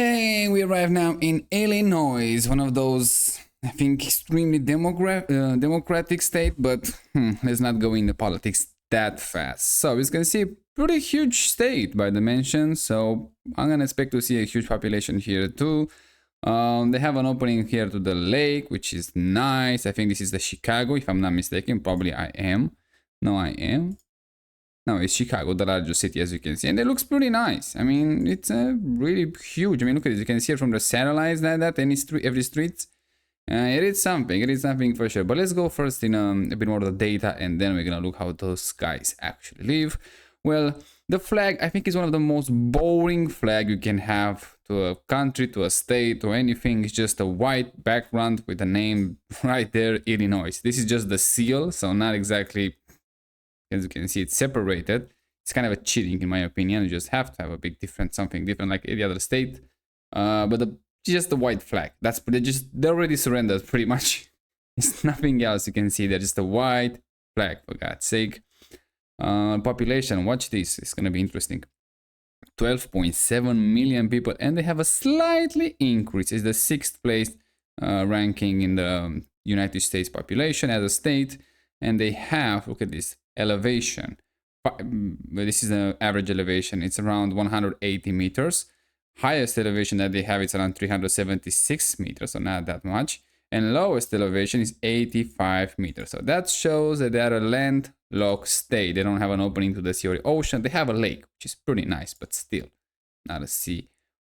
Hey, we arrive now in Illinois, one of those, I think, extremely democratic state, but let's not go into politics that fast. So it's gonna see a pretty huge state by dimension, so I'm gonna expect to see a huge population here too. They have an opening here to the lake, which is nice. I think this is the Chicago, if I'm not mistaken. Probably I am. No, I am. No, it's Chicago, the largest city, as you can see, and it looks pretty nice. I mean, it's really huge. I mean, look at this. You can see it from the satellites like that. Every street. It is something. It is something for sure. But let's go first in a bit more of the data, and then we're gonna look how those guys actually live. Well, the flag, I think, is one of the most boring flag you can have to a country, to a state, or anything. It's just a white background with the name right there, Illinois. This is just the seal, so not exactly. As you can see, it's separated. It's kind of a cheating, in my opinion. You just have to have a big difference, something different like any other state. But just the white flag. They already surrendered pretty much. It's nothing else you can see. They're just a white flag, for God's sake. Population, watch this. It's gonna be interesting. 12.7 million people, and they have a slightly increase. It's the 6th place ranking in the United States population as a state, and they have, look at this, elevation. This is an average elevation. It's around 180 meters. Highest elevation that they have is around 376 meters, so not that much. And lowest elevation is 85 meters. So that shows that they are a landlocked state. They don't have an opening to the sea or the ocean. They have a lake, which is pretty nice, but still not a sea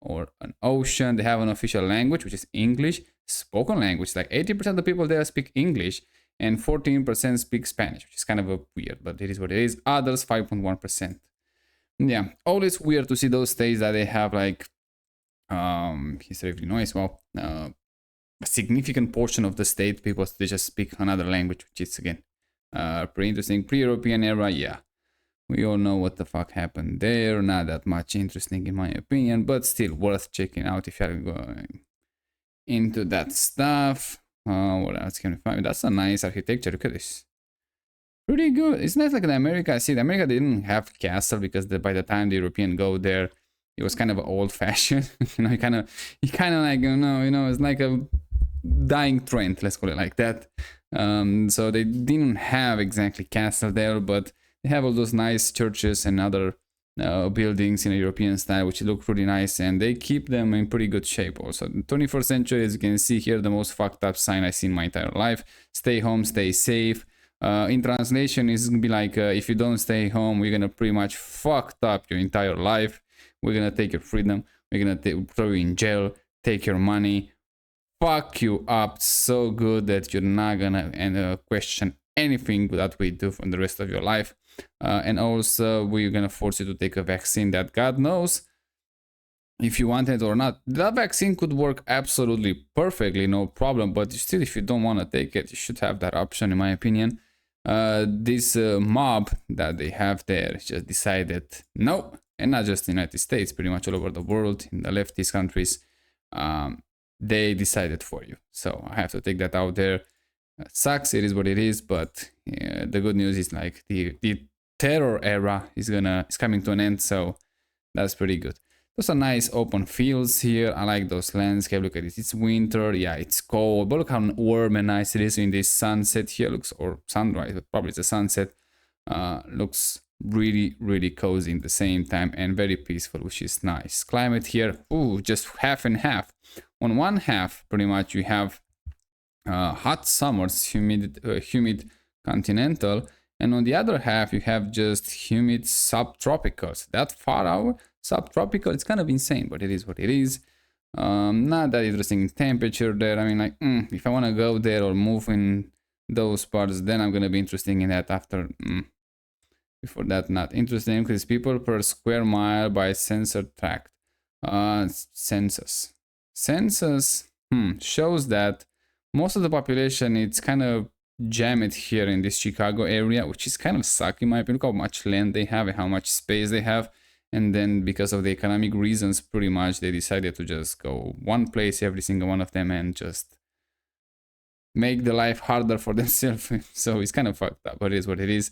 or an ocean. They have an official language, which is English, spoken language. Like 80% of the people there speak English, and 14% speak Spanish, which is kind of a weird, but it is what it is. Others, 5.1%. Yeah, always weird to see those states that they have like history of Illinois. Well, a significant portion of the state people they just speak another language, which is again pretty interesting. Pre-European era, yeah, we all know what the fuck happened there. Not that much interesting in my opinion, but still worth checking out if you're going into that stuff. What else can we find? That's a nice architecture. Look at this. Pretty good. It's not like in America. See, America didn't have castle because by the time the European go there, it was kind of old-fashioned. You kind of like it's like a dying trend. Let's call it like that. So they didn't have exactly castle there, but they have all those nice churches and other buildings in a European style, which look pretty nice, and they keep them in pretty good shape also. In the 21st century, as you can see here, the most fucked up sign I've seen in my entire life. Stay home, stay safe. In translation, it's gonna be like, if you don't stay home, we're gonna pretty much fucked up your entire life. We're gonna take your freedom. We're gonna throw you in jail, take your money, fuck you up so good that you're not gonna question anything that we do for the rest of your life. And also we're gonna force you to take a vaccine that God knows if you want it or not. That vaccine could work absolutely perfectly, no problem, but still, if you don't want to take it, you should have that option, in my opinion. This mob that they have there just decided no, and not just in the United States, pretty much all over the world, in the leftist countries, they decided for you. So I have to take that out there. It sucks, it is what it is, but the good news is like the terror era is coming to an end, so that's pretty good. Those are nice open fields here. I like those landscape. Look at it. It's winter, yeah, it's cold, but look how warm and nice it is in this sunset here. Looks, or sunrise, but probably it's a sunset. Looks really, really cozy at the same time and very peaceful, which is nice. Climate here, ooh, just half and half. On one half, pretty much, you have hot summers, humid continental, and on the other half you have just humid subtropicals. That far out subtropical, it's kind of insane, but it is what it is. Not that interesting temperature there. I mean, like, if I want to go there or move in those parts, then I'm gonna be interested in that after. Before that, not interesting, because people per square mile by sensor tract. Census shows that most of the population, it's kind of jammed here in this Chicago area, which is kind of sucky in my opinion. Look how much land they have and how much space they have. And then because of the economic reasons, pretty much they decided to just go one place, every single one of them, and just make the life harder for themselves. So it's kind of fucked up, but it is what it is.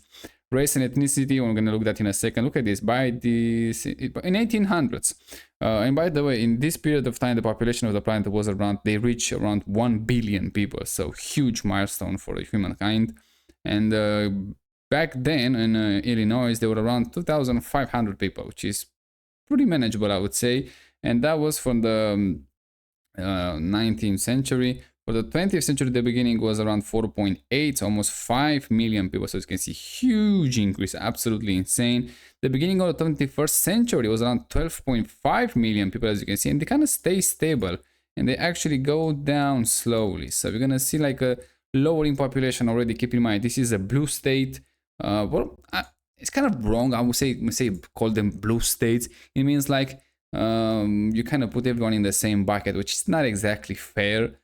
Race and ethnicity, we're going to look at that in a second. Look at this, by this, in 1800s. And by the way, in this period of time, the population of the planet was around, they reached around 1 billion people. So huge milestone for humankind. And back then in Illinois, there were around 2,500 people, which is pretty manageable, I would say. And that was from the 19th century. For the 20th century, the beginning was around 4.8, almost 5 million people. So you can see huge increase, absolutely insane. The beginning of the 21st century was around 12.5 million people, as you can see, and they kind of stay stable and they actually go down slowly. So we're gonna see like a lowering population already. Keep in mind, this is a blue state. It's kind of wrong. I would say call them blue states. It means like you kind of put everyone in the same bucket, which is not exactly fair.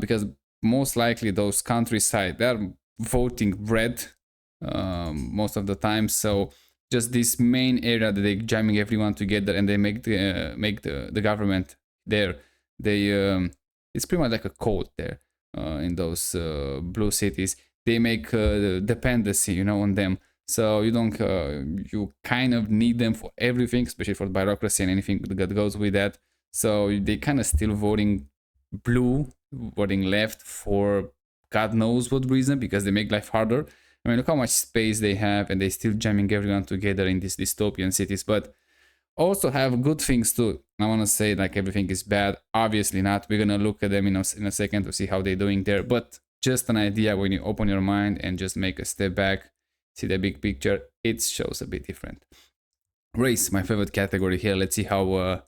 Because most likely those countryside, they're voting red most of the time. So just this main area that they're jamming everyone together, and they make the government there. They it's pretty much like a code there in those blue cities. They make dependency, on them. So you don't you kind of need them for everything, especially for bureaucracy and anything that goes with that. So they kind of still voting blue, voting left for God knows what reason, because they make life harder. I mean, look how much space they have, and they still jamming everyone together in these dystopian cities. But also have good things too. I want to say like everything is bad, obviously not. We're gonna look at them in a second to see how they're doing there, but just an idea. When you open your mind and just make a step back, see the big picture, it shows a bit different. Race, my favorite category here. Let's see how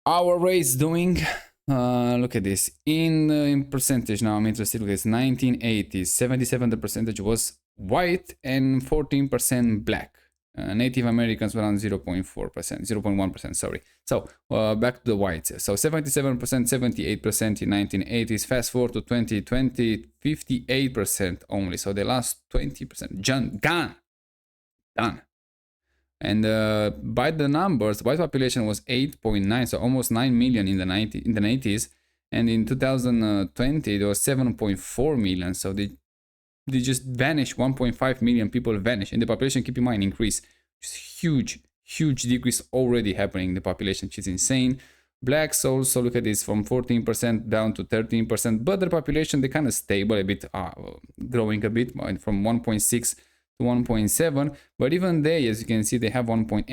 our race doing. Look at this in percentage. Now I'm interested with this. 1980s, 77% was white and 14% black. Native Americans were around 0.4%, 0.1%, sorry. So back to the whites. So 77%, 78% in 1980s. Fast forward to 2020, 58% only. So the last 20%, gone, done. And by the numbers, white population was 8.9, so almost 9 million in the 90s. And in 2020, there was 7.4 million. So they just vanished. 1.5 million people vanished. And the population, keep in mind, increased. Just huge decrease already happening in the population, which is insane. Blacks also, look at this, from 14% down to 13%. But the population, they kind of stable a bit, growing a bit from 1.6 to 1.7, but even they, as you can see, they have 1.85,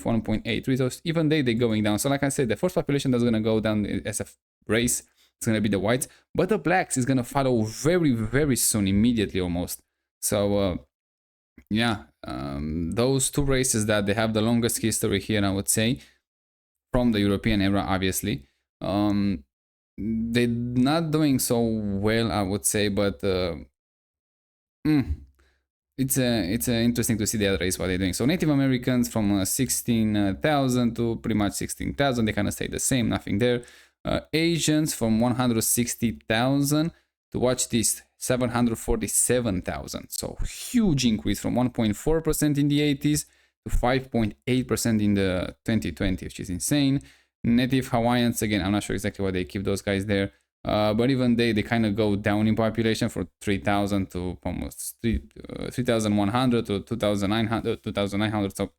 1.83, so even they're going down. So like I said, the first population that's going to go down as a race, it's going to be the whites, but the blacks is going to follow very soon, immediately almost. So yeah, those two races that they have the longest history here, I would say, from the European era, obviously. They're not doing so well, I would say, but it's interesting to see the other race, what they're doing. So Native Americans from 16,000 to pretty much 16,000, they kind of stay the same, nothing there. Asians from 160,000 to, watch this, 747,000. So huge increase from 1.4% in the 80s to 5.8% in the 2020, which is insane. Native Hawaiians, again, I'm not sure exactly why they keep those guys there. But even they kind of go down in population from 3,000 to almost 3,100 to 2,900. So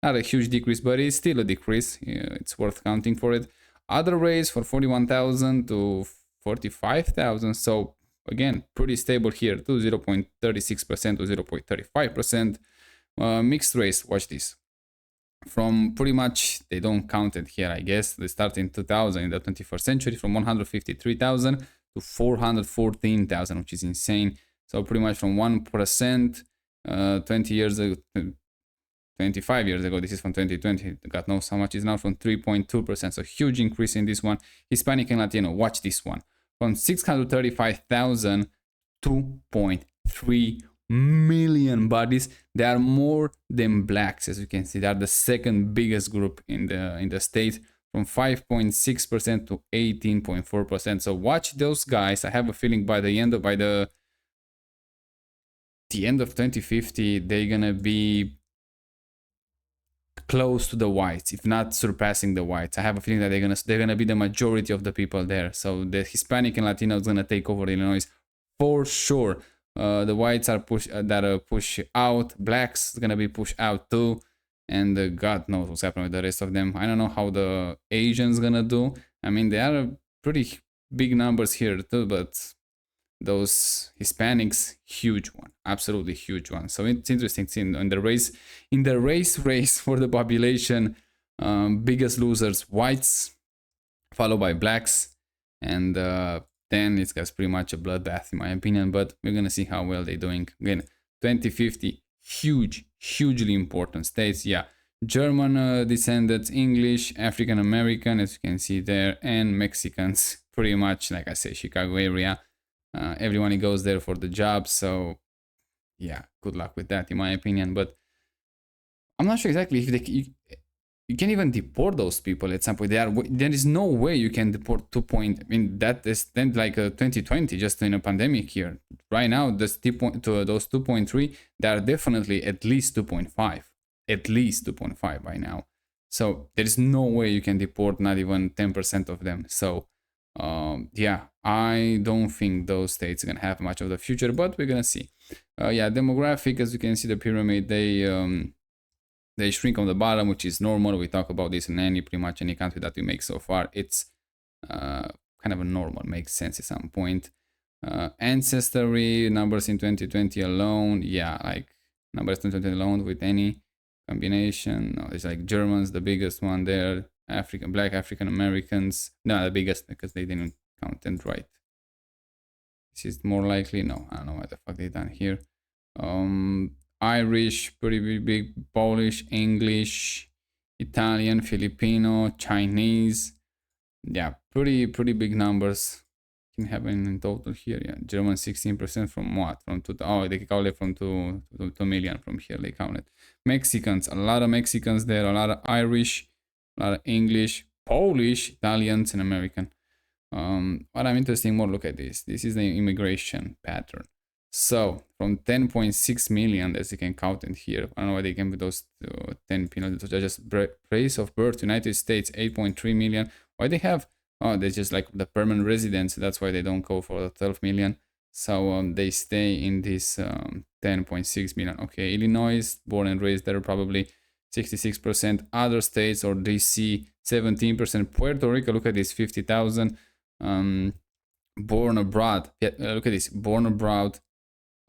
not a huge decrease, but it's still a decrease. It's worth counting for it. Other race for 41,000 to 45,000. So again, pretty stable here to 0.36% to 0.35%. Mixed race, watch this. From pretty much, they don't count it here, I guess. They start in 2000 in the 21st century, from 153,000 to 414,000, which is insane. So pretty much from 1% 20 years ago, 25 years ago, this is from 2020, God knows how much is now, from 3.2%. So huge increase in this one. Hispanic and Latino, watch this one. From 635,000, 2.3 million bodies. They are more than blacks, as you can see. They are the second biggest group in the state, from 5.6% to 18.4%. So watch those guys. I have a feeling by the end of 2050, they're gonna be close to the whites, if not surpassing the whites. I have a feeling that they're gonna be the majority of the people there. So the Hispanic and Latino is gonna take over Illinois for sure. The whites are push out. Blacks gonna be pushed out too. And God knows what's happening with the rest of them. I don't know how the Asians gonna do. I mean, they are pretty big numbers here too, but those Hispanics, huge one, absolutely huge one. So it's interesting seeing in the race for the population, biggest losers whites, followed by blacks, and then it's guys pretty much a bloodbath in my opinion. But we're gonna see how well they're doing. Again, 2050, hugely important states. Yeah, German descendants, English, African American, as you can see there, and Mexicans. Pretty much, like I say, Chicago area. Everyone goes there for the job, so yeah, good luck with that in my opinion. But I'm not sure exactly if you can't even deport those people at some point. There is no way you can deport 2 point. I mean, that is then like 2020, just in a pandemic year. Right now, those 2.3, they are definitely at least 2.5, at least 2.5 by now. So there is no way you can deport not even 10% of them. So yeah, I don't think those states are gonna have much of the future, but we're gonna see. Yeah, demographic, as you can see, the pyramid, they shrink on the bottom, which is normal. We talk about this in pretty much any country that we make so far. It's kind of a normal, makes sense at some point. Ancestry numbers in 2020 alone, yeah, like numbers 2020 alone with any combination. No, it's like Germans, the biggest one there. Black African Americans, no, the biggest because they didn't count them right. This is more likely. No, I don't know what the fuck they done here. Irish, pretty big. Polish, English, Italian, Filipino, Chinese. Yeah, pretty big numbers can happen in total here. Yeah, German 16% from what? From two. Oh, they count it from 2 million from here. They count it. Mexicans, a lot of Mexicans there. A lot of Irish, a lot of English, Polish, Italians, and American. What I'm interested more, look at this. This is the immigration pattern. So from 10.6 million, as you can count in here, I don't know why they came with those 10 penalties. Just place of birth, United States, 8.3 million. Why they have? Oh, they're just like the permanent residents. That's why they don't go for the 12 million. So they stay in this 10.6 million. Okay, Illinois, born and raised there, probably 66%. Other states or DC, 17%. Puerto Rico, look at this, 50,000. Born abroad. Yeah, look at this, born abroad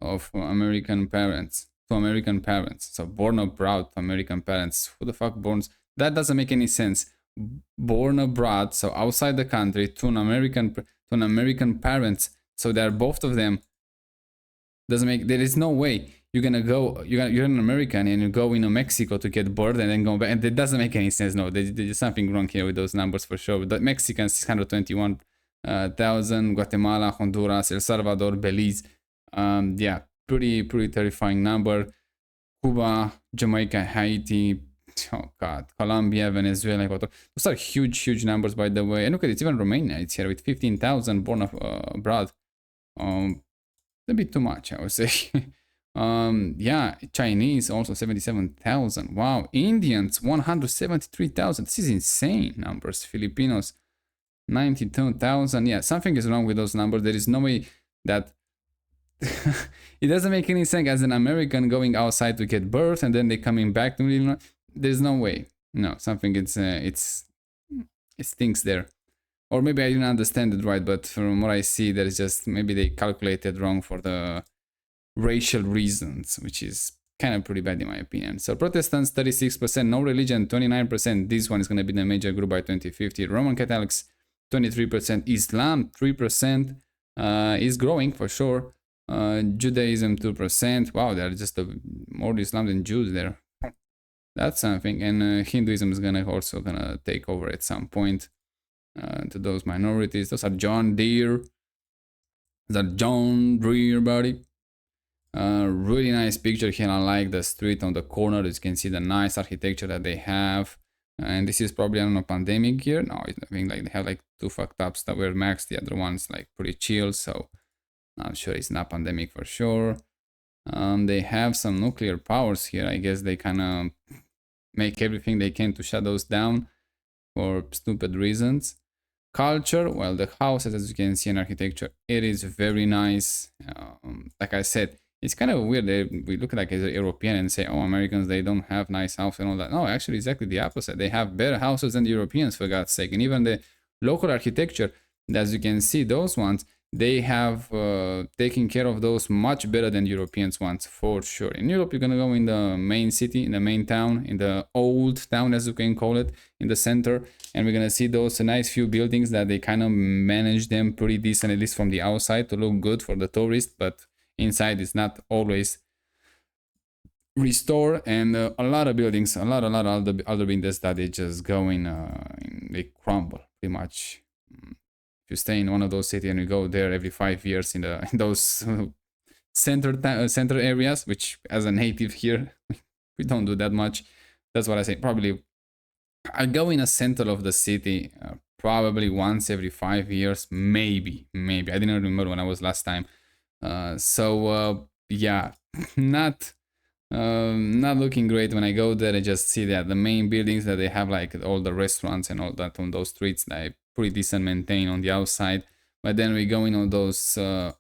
of American parents to American parents. So born abroad to American parents. Who the fuck borns? That doesn't make any sense. Born abroad, so outside the country, to an American parents. So they're both of them. Doesn't make. There is no way you're gonna go. You're an American and you go into Mexico to get birth and then go back. And it doesn't make any sense. No, there's something wrong here with those numbers for sure. The Mexicans 621,000, Guatemala, Honduras, El Salvador, Belize. Yeah, pretty terrifying number. Cuba, Jamaica, Haiti, oh god, Colombia, Venezuela, Ecuador. Those are huge numbers, by the way. And look at it, even Romania, it's here with 15,000 born abroad. A bit too much, I would say. Yeah, Chinese also 77,000. Wow, Indians 173,000. This is insane numbers. Filipinos 92,000. Yeah, something is wrong with those numbers. There is no way that it doesn't make any sense as an American going outside to get birth and then they coming back to Illinois. There's no way. No, something it stinks there. Or maybe I didn't understand it right, but from what I see, there's just maybe they calculated wrong for the racial reasons, which is kind of pretty bad in my opinion. So Protestants 36%, no religion 29%. This one is going to be the major group by 2050. Roman Catholics 23%, Islam 3%, is growing for sure. Judaism 2%. Wow, there are just more Islam than Jews there. That's something. And Hinduism is also gonna take over at some point. To those minorities, those are John Deere. That John Deere, buddy. Really nice picture here. I like the street on the corner. As you can see the nice architecture that they have. And this is probably, I don't know, pandemic year. No, I think like they have like 2 fucked ups that were max. The other one's like pretty chill. So I'm sure it's not pandemic for sure. They have some nuclear powers here. I guess they kind of make everything they can to shut those down for stupid reasons. culture, well, the houses, as you can see in architecture, it is very nice. Like I said, it's kind of weird that we look like as a European and say, oh, Americans, they don't have nice houses and all that. No, actually, exactly the opposite. They have better houses than the Europeans, for God's sake. And even the local architecture, as you can see, those ones, they have taken care of those much better than Europeans ones, for sure. In Europe, you're gonna go in the main city, in the main town, in the old town, as you can call it, in the center, and we're gonna see those nice few buildings that they kind of manage them pretty decent, at least from the outside, to look good for the tourist, but inside it's not always restored. And a lot of buildings, a lot of other buildings that they just go they crumble pretty much. If you stay in one of those cities and you go there every 5 years in those center areas, which as a native here, we don't do that much. That's what I say. Probably I go in a center of the city probably once every 5 years, maybe. I didn't remember when I was last time. Yeah, not not looking great when I go there. I just see that the main buildings that they have, like all the restaurants and all that on those streets, they pretty decent maintained on the outside. But then we go in on those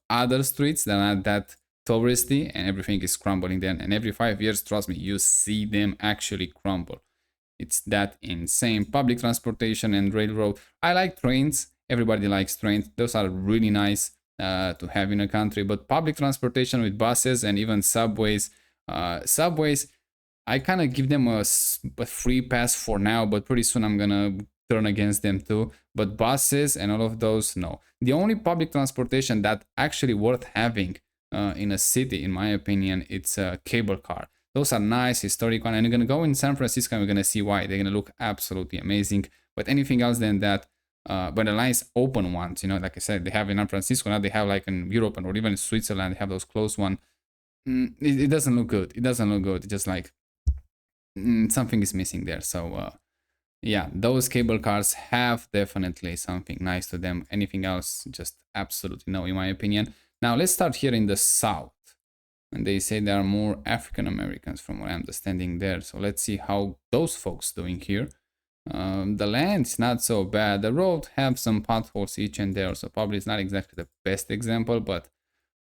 other streets that are not that touristy, and everything is crumbling then. And every 5 years, trust me, you see them actually crumble. It's that insane. Public transportation and railroad. I like trains. Everybody likes trains. Those are really nice to have in a country. But public transportation with buses and even subways, I kind of give them a free pass for now, but pretty soon I'm gonna turn against them too. But buses and all of those, no. The only public transportation that actually worth having in a city, in my opinion, it's a cable car. Those are nice, historic one, and you're gonna go in San Francisco and we're gonna see why. They're gonna look absolutely amazing. But anything else than that, but the nice open ones, like I said, they have in San Francisco, now they have like in Europe or even in Switzerland, they have those closed ones. It doesn't look good. It doesn't look good. It's just like something is missing there. So yeah, those cable cars have definitely something nice to them. Anything else, just absolutely no, in my opinion. Now let's start here in the south. And they say there are more African Americans from what I'm understanding there. So let's see how those folks doing here. The land's not so bad. The road have some potholes each and there, so probably it's not exactly the best example, but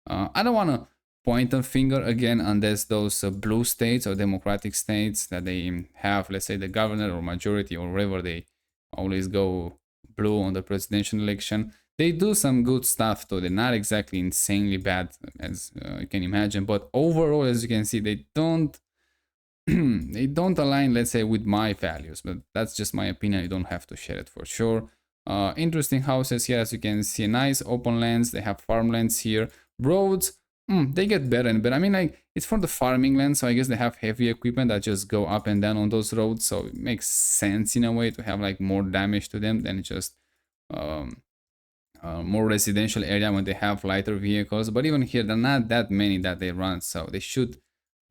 I don't want to point a finger again on those blue states or democratic states that they have, let's say, the governor or majority or wherever they always go blue on the presidential election. They do some good stuff too. They're not exactly insanely bad as you can imagine, but overall, as you can see, they don't they don't align, let's say, with my values. But that's just my opinion. You don't have to share it for sure. Interesting houses here, as you can see. Nice open lands. They have farmlands here. Roads, they get better and better. I mean, like, it's for the farming land, so I guess they have heavy equipment that just go up and down on those roads. So it makes sense in a way to have like more damage to them than just more residential area when they have lighter vehicles. But even here, there are not that many that they run, so they should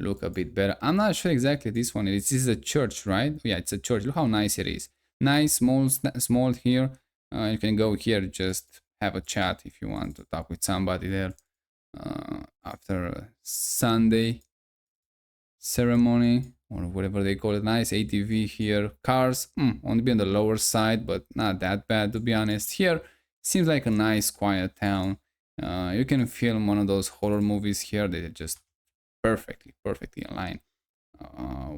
look a bit better. I'm not sure exactly this one. This is a church, right? Yeah, it's a church. Look how nice it is. Nice, small here. You can go here, just have a chat if you want to talk with somebody there after a Sunday ceremony or whatever they call it. Nice ATV here. Cars, only on the lower side, but not that bad to be honest. Here seems like a nice quiet town. You can film one of those horror movies here. They just perfectly align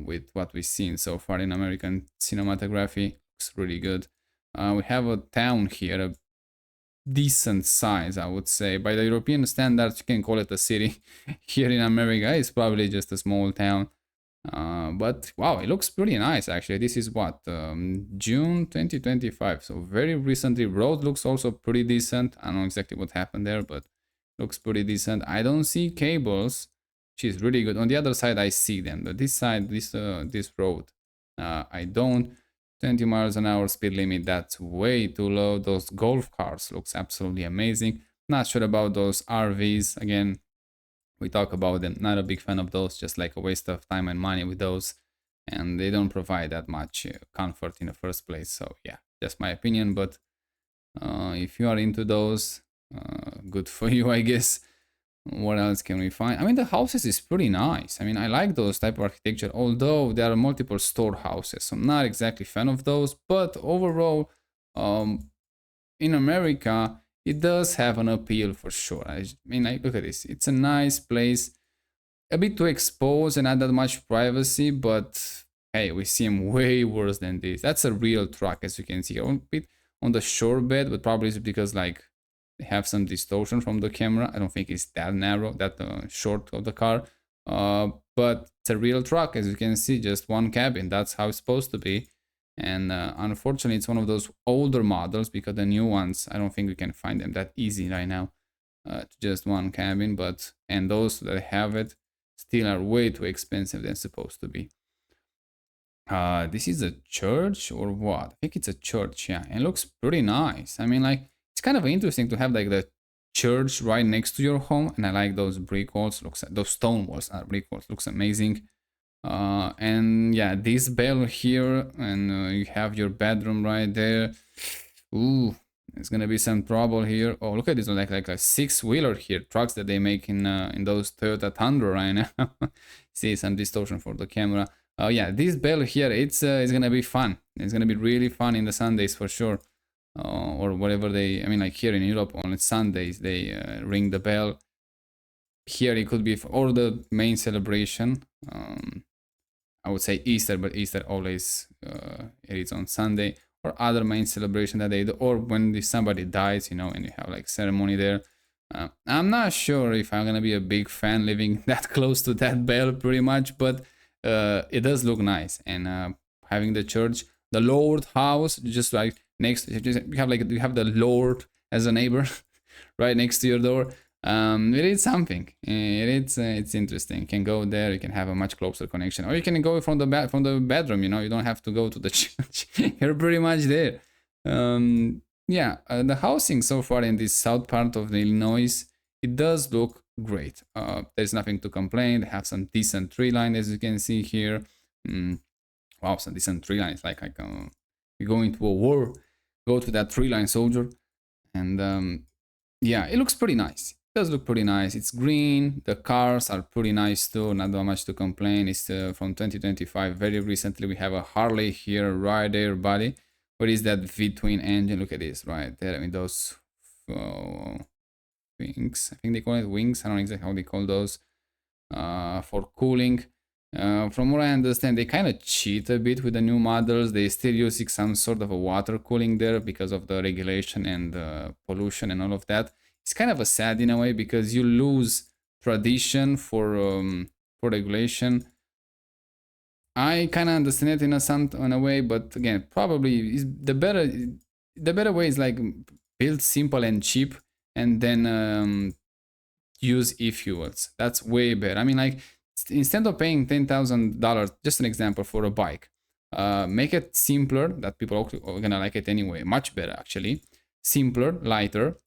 with what we've seen so far in American cinematography. Looks really good. We have a town here, a decent size, I would say. By the European standards, you can call it a city. Here in America, it's probably just a small town. But wow, it looks pretty nice actually. This is what, June 2025, so very recently. Road looks also pretty decent. I don't know exactly what happened there, but looks pretty decent. I don't see cables, which is really good. On the other side I see them, but this side, this road, I don't. 20 miles an hour speed limit, that's way too low. Those golf cars looks absolutely amazing. Not sure about those RVs. Again, we talk about them, not a big fan of those, just like a waste of time and money with those, and they don't provide that much comfort in the first place. So yeah, that's my opinion. But if you are into those, good for you, I guess. What else can we find? I mean, the houses is pretty nice. I mean, I like those type of architecture, although there are multiple storehouses, so I'm not exactly fan of those. But overall, in America, it does have an appeal for sure. I mean, like, look at this. It's a nice place, a bit too exposed and not that much privacy, but hey, we see them way worse than this. That's a real truck, as you can see. A bit on the short bed, but probably it's because like they have some distortion from the camera. I don't think it's that narrow, that short of the car. But it's a real truck, as you can see, just one cabin. That's how it's supposed to be. And unfortunately, it's one of those older models because the new ones, I don't think we can find them that easy right now. Just one cabin, but and those that have it still are way too expensive than supposed to be. This is a church or what? I think it's a church, yeah. And it looks pretty nice. I mean, like, it's kind of interesting to have like the church right next to your home. And I like those brick walls. Looks those stone walls, not brick walls. Looks amazing. And yeah, this bell here, and you have your bedroom right there. Ooh, there's gonna be some trouble here. Oh, look at this one, like a six-wheeler here, trucks that they make in those Toyota Tundra right now. See some distortion for the camera. Oh yeah, this bell here, it's gonna be fun. It's gonna be really fun in the Sundays for sure, or whatever they. I mean, like here in Europe on Sundays they ring the bell. Here it could be for the main celebration. I would say Easter, but Easter always it is on Sunday, or other main celebration that they do, or when somebody dies, you know, and you have like ceremony there. I'm not sure if I'm gonna be a big fan living that close to that bell, pretty much, but it does look nice. And having the church, the Lord house, just like next, you have the Lord as a neighbor, right next to your door. It is something. It's interesting. You can go there. You can have a much closer connection, or you can go from the bedroom. You know, you don't have to go to the church. You're pretty much there. Yeah, the housing so far in this south part of Illinois, it does look great. There's nothing to complain. They have some decent tree line, as you can see here. Wow, some decent tree line. It's like you go into a war, go to that tree line, soldier, and yeah, it looks pretty nice. It does look pretty nice. It's green. The cars are pretty nice too. Not that much to complain. It's from 2025. Very recently, we have a Harley here, right there, buddy. What is that V-twin engine? Look at this, right there. I mean, those wings. I think they call it wings. I don't know exactly how they call those. For cooling. From what I understand, they kind of cheat a bit with the new models. They still using some sort of a water cooling there because of the regulation and pollution and all of that. It's kind of a sad in a way because you lose tradition for regulation. I kind of understand it in a way, but again, probably is the better way is like build simple and cheap, and then use e-fuels. That's way better. I mean, like, instead of paying $10,000, just an example, for a bike, make it simpler, that people are gonna like it anyway. Much better, actually. Simpler, lighter,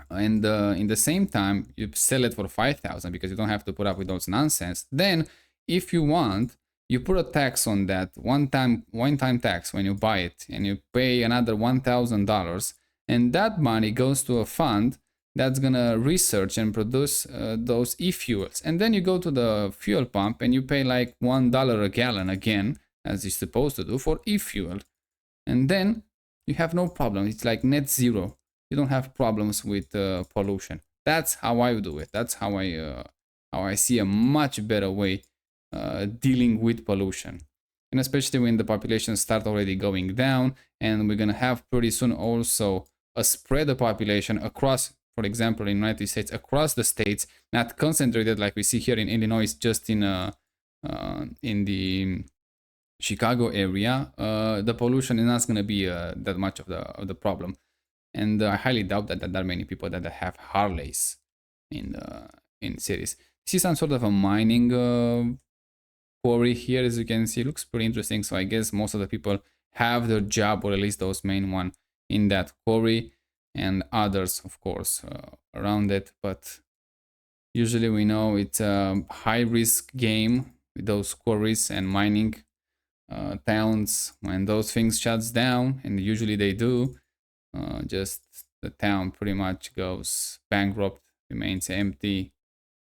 and in the same time, you sell it for 5,000 because you don't have to put up with those nonsense. Then, if you want, you put a tax on that, one-time tax when you buy it, and you pay another $1,000, and that money goes to a fund that's gonna research and produce those e-fuels. And then you go to the fuel pump and you pay like $1 a gallon again, as you're supposed to do, for e-fuel. And then you have no problem. It's like net zero. You don't have problems with pollution. That's how I do it. That's how I see a much better way dealing with pollution. And especially when the population start already going down, and we're gonna have pretty soon also a spread of population across, for example, in the United States, across the states, not concentrated like we see here in Illinois, just in the Chicago area. The pollution is not going to be that much of the problem, and I highly doubt that there are many people that have Harleys in cities. This is some sort of a mining quarry here, as you can see. It looks pretty interesting. So I guess most of the people have their job, or at least those main one, in that quarry, and others, of course, around it. But usually we know it's a high-risk game with those quarries and mining towns. When those things shuts down, and usually they do, just the town pretty much goes bankrupt, remains empty.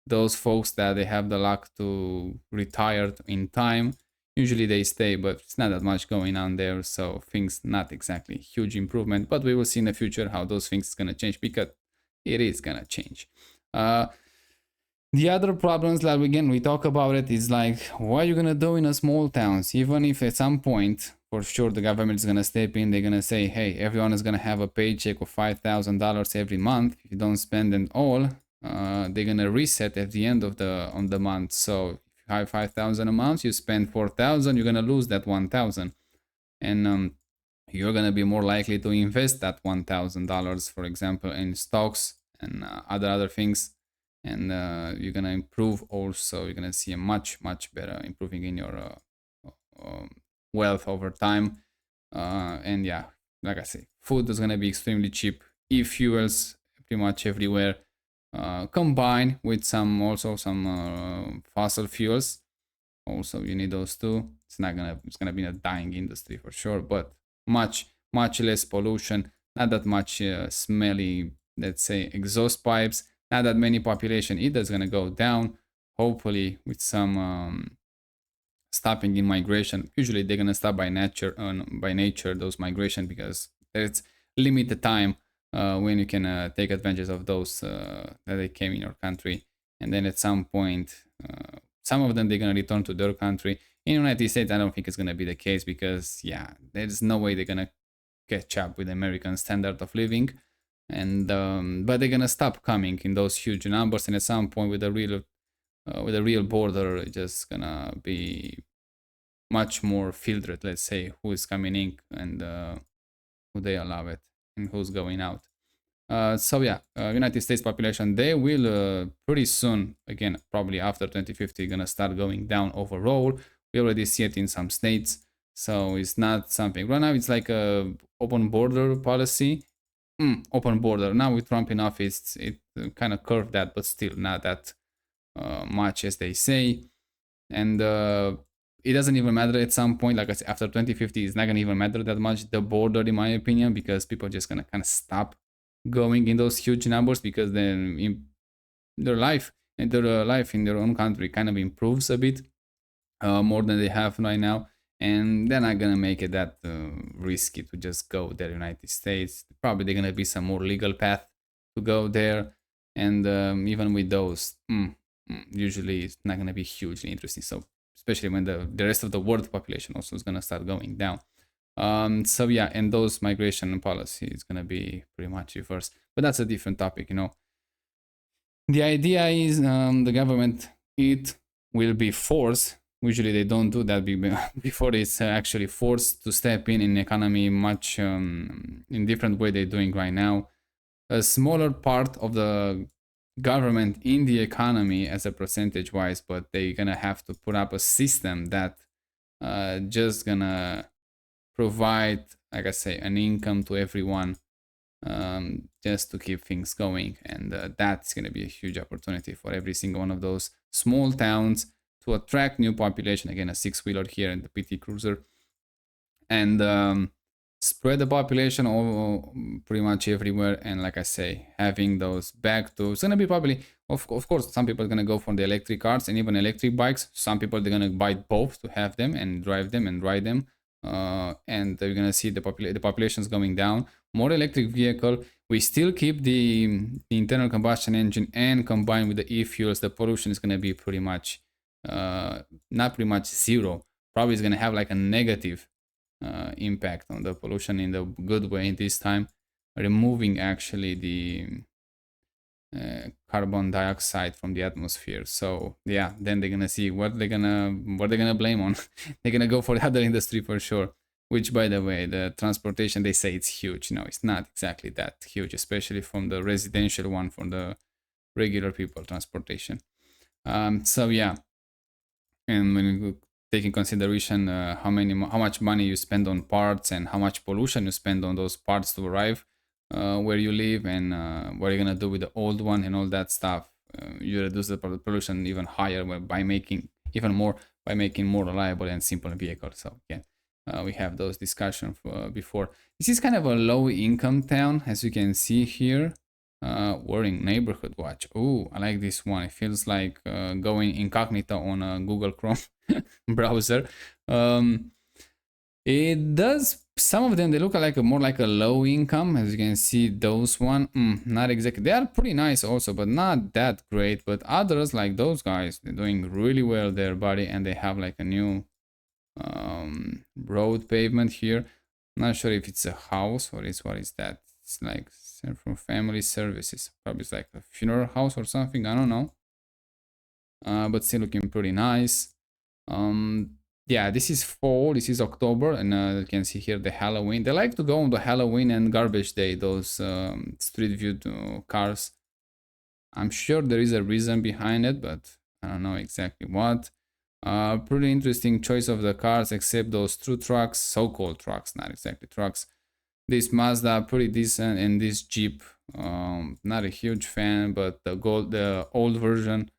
Those folks that they have the luck to retire in time, Usually they stay, but it's not that much going on there, so things not exactly huge improvement. But we will see in the future how those things is gonna change, because it is gonna change. The other problems, like again, we talk about it, is like, what are you gonna do in a small towns? Even if at some point, for sure, the government is gonna step in, they're gonna say, hey, everyone is gonna have a paycheck of $5,000 every month. If you don't spend it all, they're gonna reset at the end of the month. So if you have 5,000 a month, you spend 4,000, you're gonna lose that 1,000, and you're gonna be more likely to invest that $1,000, for example, in stocks and other things, and you're gonna improve also. You're gonna see a much better improving in your wealth over time. And yeah, like I say, food is gonna be extremely cheap. E-fuels pretty much everywhere, combined with some fossil fuels. Also, you need those too. It's gonna be a dying industry for sure, but much less pollution. Not that much smelly, let's say, exhaust pipes. Not that many population either is gonna go down. Hopefully, with some stopping in migration. Usually, they're gonna stop by nature those migration, because there's limited time when you can take advantage of those that they came in your country, and then at some point, some of them they're gonna return to their country. In the United States, I don't think it's gonna be the case, because yeah, there's no way they're gonna catch up with the American standard of living, and but they're gonna stop coming in those huge numbers, and at some point, with a real border, it's just gonna be much more filtered. Let's say who is coming in, and who they allow it, and who's going out. So yeah, United States population, they will pretty soon, again, probably after 2050, gonna start going down overall. We already see it in some states, so it's not something right now. It's like a open border policy. Open border now with Trump in office, it kind of curved that, but still not that much as they say. And it doesn't even matter at some point. Like I said, after 2050, it's not gonna even matter that much, the border, in my opinion, because people are just gonna kind of stop going in those huge numbers, because then their life and their life in their own country kind of improves a bit more than they have right now, and they're not gonna make it that risky to just go there. United States, probably they're gonna be some more legal path to go there, and even with those, usually it's not gonna be hugely interesting. So especially when the rest of the world population also is gonna start going down. So yeah, and those migration policy is gonna be pretty much reversed, but that's a different topic, you know. The idea is the government, it will be forced. Usually they don't do that before it's actually forced to step in economy much in different way they're doing right now. A smaller part of the government in the economy as a percentage wise, but they're gonna have to put up a system that just gonna provide, like I say, an income to everyone, just to keep things going. And that's going to be a huge opportunity for every single one of those small towns to attract new population. Again, a six-wheeler here and the PT Cruiser, and spread the population all pretty much everywhere. And like I say, having those back to, it's going to be probably, of course, some people are going to go for the electric cars and even electric bikes. Some people, they're going to buy both to have them and drive them and ride them. And they're gonna see the population's going down. More electric vehicle. We still keep the internal combustion engine, and combined with the e-fuels, the pollution is gonna be pretty much, not pretty much zero. Probably is gonna have like a negative impact on the pollution in the good way this time, removing actually the carbon dioxide from the atmosphere. So yeah, then they're gonna see what they're gonna blame on. They're gonna go for the other industry for sure. Which, by the way, the transportation, they say it's huge. No, it's not exactly that huge, especially from the residential one, for the regular people transportation. So yeah, and when you take in consideration how much money you spend on parts and how much pollution you spend on those parts to arrive where you live, and what you're gonna do with the old one and all that stuff, you reduce the pollution even higher by making more reliable and simple vehicles. So yeah, we have those discussions before. This is kind of a low income town, as you can see here. Wearing neighborhood watch. Oh, I like this one. It feels like going incognito on a Google Chrome browser. Um, it does. Some of them they look like more like a low income, as you can see. Those one, not exactly. They are pretty nice also, but not that great. But others like those guys, they're doing really well there, buddy, and they have like a new road pavement here. Not sure if it's a house or it's what is that. It's like from family services. Probably it's like a funeral house or something. I don't know. But still looking pretty nice. Um, yeah, this is fall. This is October, and you can see here the Halloween. They like to go on the Halloween and garbage day. Those street view cars. I'm sure there is a reason behind it, but I don't know exactly what. Pretty interesting choice of the cars, except those two trucks, so-called trucks, not exactly trucks. This Mazda pretty decent, and this Jeep, not a huge fan, but the old version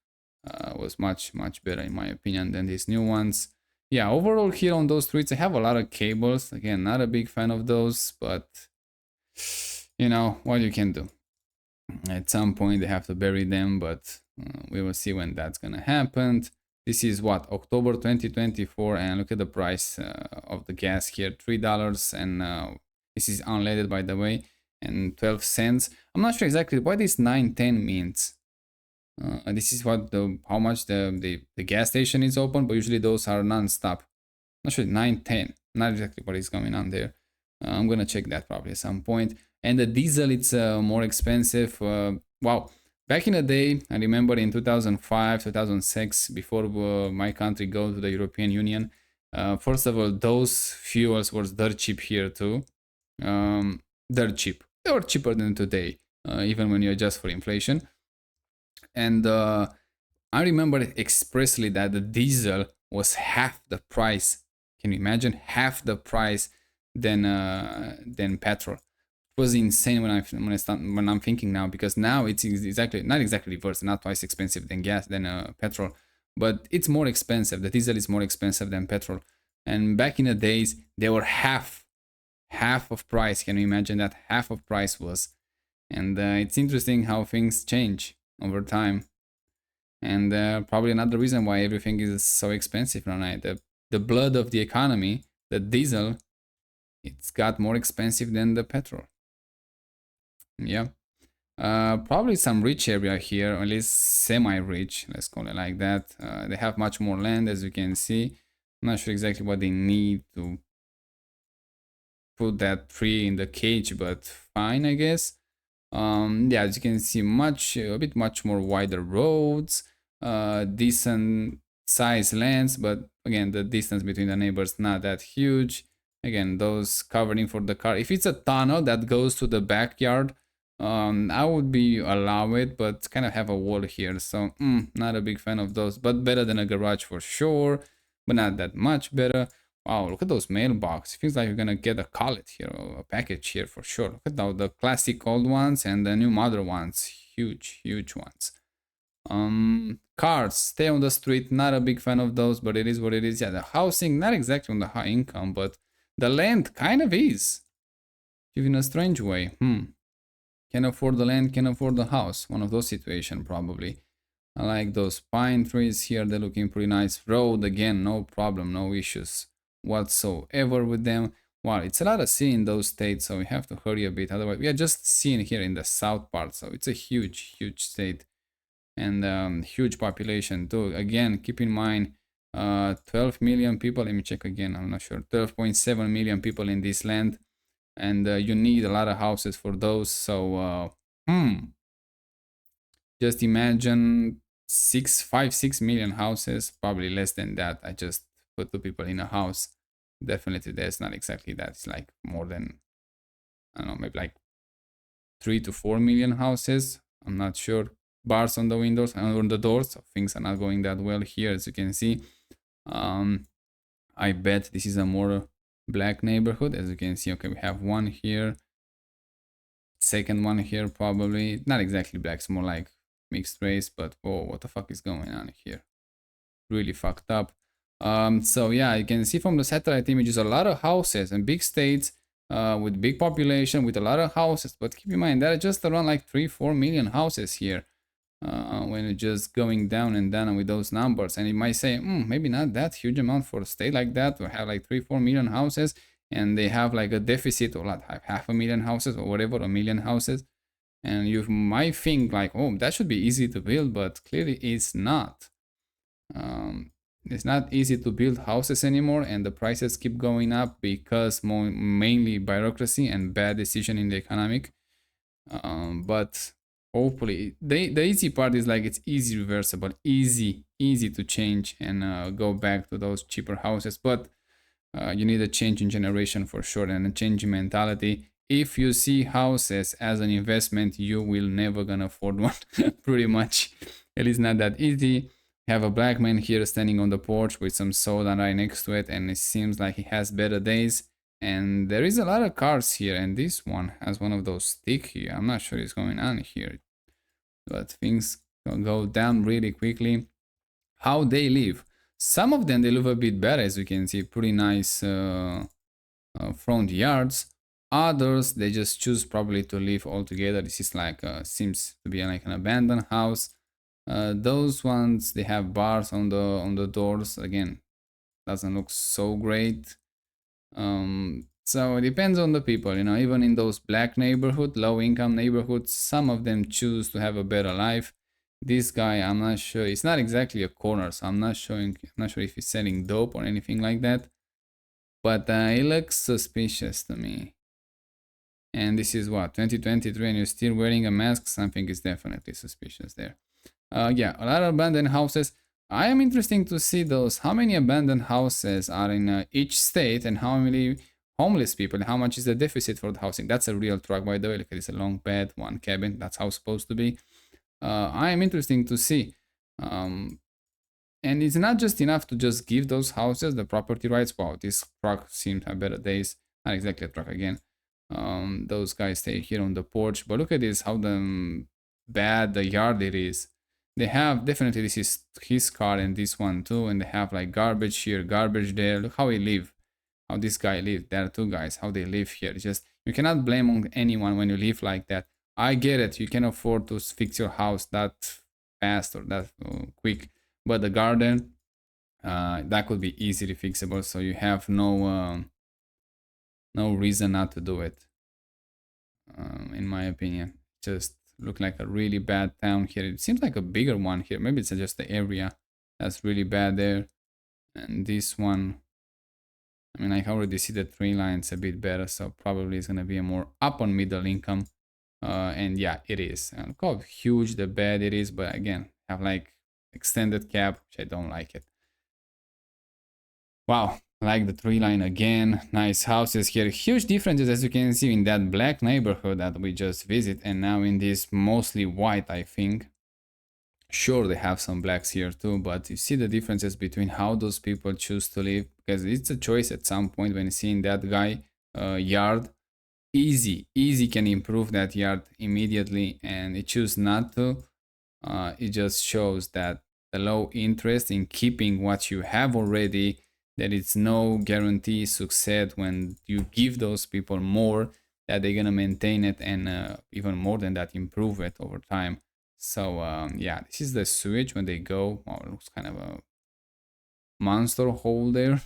was much better in my opinion than these new ones. Yeah, overall here on those streets, I have a lot of cables. Again, not a big fan of those, but you know what you can do. At some point, they have to bury them, but we will see when that's gonna happen. This is what, October 2024, and look at the price of the gas here, $3, and this is unleaded, by the way, and 12 cents. I'm not sure exactly what this 910 means. This is what how much the gas station is open, but usually those are non-stop. Not sure, 910, not exactly what is going on there. I'm gonna check that probably at some point. And the diesel, it's more expensive. Wow, back in the day, I remember in 2005, 2006, before my country go to the European Union, first of all, those fuels were dirt cheap here too. Dirt cheap. They were cheaper than today, even when you adjust for inflation. And I remember expressly that the diesel was half the price. Can you imagine? Half the price than petrol. It was insane when I'm thinking now, because now it's exactly not exactly reverse, not twice expensive than petrol, but it's more expensive. The diesel is more expensive than petrol, and back in the days they were half of price. Can you imagine that? Half of price was, and it's interesting how things change over time, and probably another reason why everything is so expensive now. Right? The blood of the economy, the diesel, it's got more expensive than the petrol. Yeah. Probably some rich area here, or at least semi-rich, let's call it like that. They have much more land, as you can see. I'm not sure exactly what they need to put that tree in the cage, but fine, I guess. Yeah, as you can see, a bit much more wider roads, decent size lands, but again, the distance between the neighbors not that huge. Again, those covering for the car. If it's a tunnel that goes to the backyard, I would be allow it, but kind of have a wall here, so not a big fan of those, but better than a garage for sure, but not that much better. Wow, look at those mailbox. It feels like you're gonna get a collet here, or a package here for sure. Look at the classic old ones and the new modern ones. Huge ones. Cars stay on the street. Not a big fan of those, but it is what it is. Yeah, the housing not exactly on the high income, but the land kind of is. In a strange way. Can afford the land, can afford the house. One of those situations probably. I like those pine trees here. They're looking pretty nice. Road again, no problem, no issues whatsoever with them. Wow, it's a lot of sea in those states, so we have to hurry a bit. Otherwise, we are just seeing here in the south part, so it's a huge state, and huge population too. Again, keep in mind, 12 million people. Let me check again. I'm not sure. 12.7 million people in this land, and you need a lot of houses for those. So, just imagine 6 million houses, probably less than that. I just put two people in a house. Definitely there's not exactly that. It's like more than, I don't know, maybe like 3 to 4 million houses. I'm not sure. Bars on the windows and on the doors, so things are not going that well here, as you can see. I bet this is a more black neighborhood, as you can see. Okay, we have one here, second one here, probably not exactly black, it's more like mixed race, but whoa, what the fuck is going on here? Really fucked up. So yeah, you can see from the satellite images a lot of houses and big states. with big population, with a lot of houses. But keep in mind, there are just around like 3-4 million houses here. When it's just going down and down with those numbers, and you might say, maybe not that huge amount for a state like that to have like 3-4 million houses, and they have like a deficit of like half a million houses or whatever, a million houses, and you might think like, oh, that should be easy to build, but clearly it's not. um, it's not easy to build houses anymore, and the prices keep going up because mainly bureaucracy and bad decision in the economic. But hopefully, the easy part is like it's easy reversible, easy to change and go back to those cheaper houses. But you need a change in generation for sure, and a change in mentality. If you see houses as an investment, you will never gonna afford one. Pretty much, at least not that easy. Have a black man here standing on the porch with some soda right next to it, and it seems like he has better days. And there is a lot of cars here, and this one has one of those stick here. I'm not sure what's going on here, but things go down really quickly. How they live? Some of them they live a bit better, as you can see, pretty nice front yards. Others they just choose probably to live altogether. This is like seems to be like an abandoned house. Those ones they have bars on the doors. Again, doesn't look so great. So it depends on the people, you know. Even in those black neighborhood, low income neighborhoods, some of them choose to have a better life. This guy, I'm not sure. It's not exactly a corner, so I'm not showing. I'm not sure if he's selling dope or anything like that. But it looks suspicious to me. And this is what, 2023, and you're still wearing a mask. Something is definitely suspicious there. Yeah, a lot of abandoned houses. I am interested to see those. How many abandoned houses are in each state, and how many homeless people? How much is the deficit for the housing? That's a real truck, by the way. Look at this, a long bed, one cabin. That's how it's supposed to be. I am interested to see. And it's not just enough to just give those houses the property rights. Wow, this truck seems to have better days. Not exactly a truck again. Those guys stay here on the porch, but look at this, how bad the yard it is. They have, definitely this is his car and this one too, and they have like garbage here, garbage there. Look how he live, how this guy live. There are two guys, how they live here. It's just, you cannot blame on anyone when you live like that. I get it, you can afford to fix your house that fast or that quick, but the garden, that could be easily fixable, so you have no reason not to do it. In my opinion, just look like a really bad town here. It seems like a bigger one here. Maybe it's just the area that's really bad there. And this one, I mean, I already see the tree lines a bit better, so probably it's gonna be a more up on middle income. And yeah, it is. And look how huge the bed it is, but again, have like extended cab, which I don't like it. Wow, like the tree line again. Nice houses here. Huge differences, as you can see, in that black neighborhood that we just visit, and now in this mostly white, I think. Sure, they have some blacks here too, but you see the differences between how those people choose to live, because it's a choice at some point. When you see in that guy yard, easy can improve that yard immediately, and it choose not to. It just shows that the low interest in keeping what you have already, that it's no guarantee success when you give those people more, that they're gonna maintain it, and even more than that, improve it over time. So yeah, this is the sewage when they go. Oh, it looks kind of a monster hole there.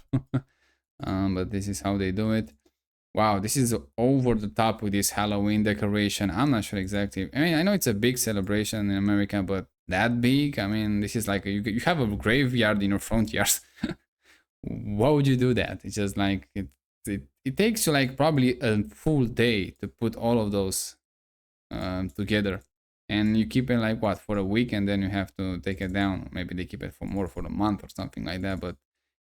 But this is how they do it. Wow, this is over the top with this Halloween decoration. I'm not sure exactly. I mean, I know it's a big celebration in America, but that big? I mean, this is like you have a graveyard in your front yard. Why would you do that? It's just like it takes you like probably a full day to put all of those together, and you keep it like what, for a week, and then you have to take it down. Maybe they keep it for more for a month or something like that. But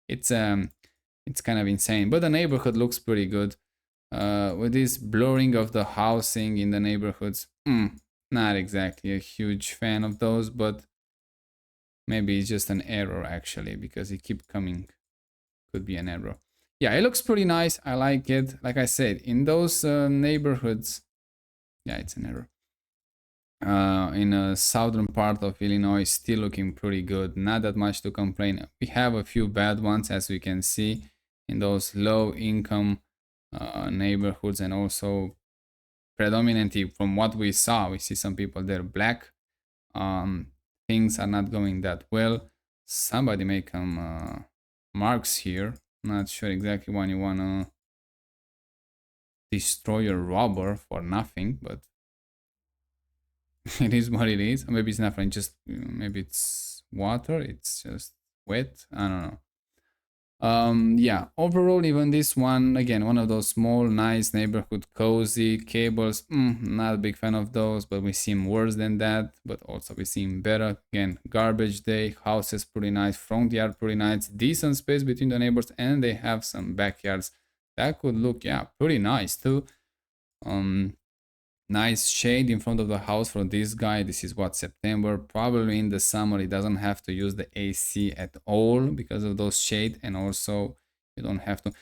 it's kind of insane. But the neighborhood looks pretty good. With this blurring of the housing in the neighborhoods, not exactly a huge fan of those, but maybe it's just an error actually, because it keep coming. Could be an error. Yeah, it looks pretty nice. I like it. Like I said, in those neighborhoods, yeah, it's an error. In a southern part of Illinois, still looking pretty good. Not that much to complain. We have a few bad ones, as we can see, in those low income neighborhoods, and also predominantly from what we saw, we see some people there black. um, Things are not going that well. Somebody make some marks here. Not sure exactly why you wanna destroy your rubber for nothing, but it is what it is. Maybe it's nothing, just maybe it's water. It's just wet. I don't know. Yeah, overall, even this one, again, one of those small nice neighborhood cozy cables. Not a big fan of those, but we seem worse than that, but also we seem better. Again, garbage day, houses pretty nice, front yard pretty nice, decent space between the neighbors, and they have some backyards that could look, yeah, pretty nice too. um Nice shade in front of the house for this guy. This is what, September. Probably in the summer he doesn't have to use the AC at all because of those shade, and also you don't have to.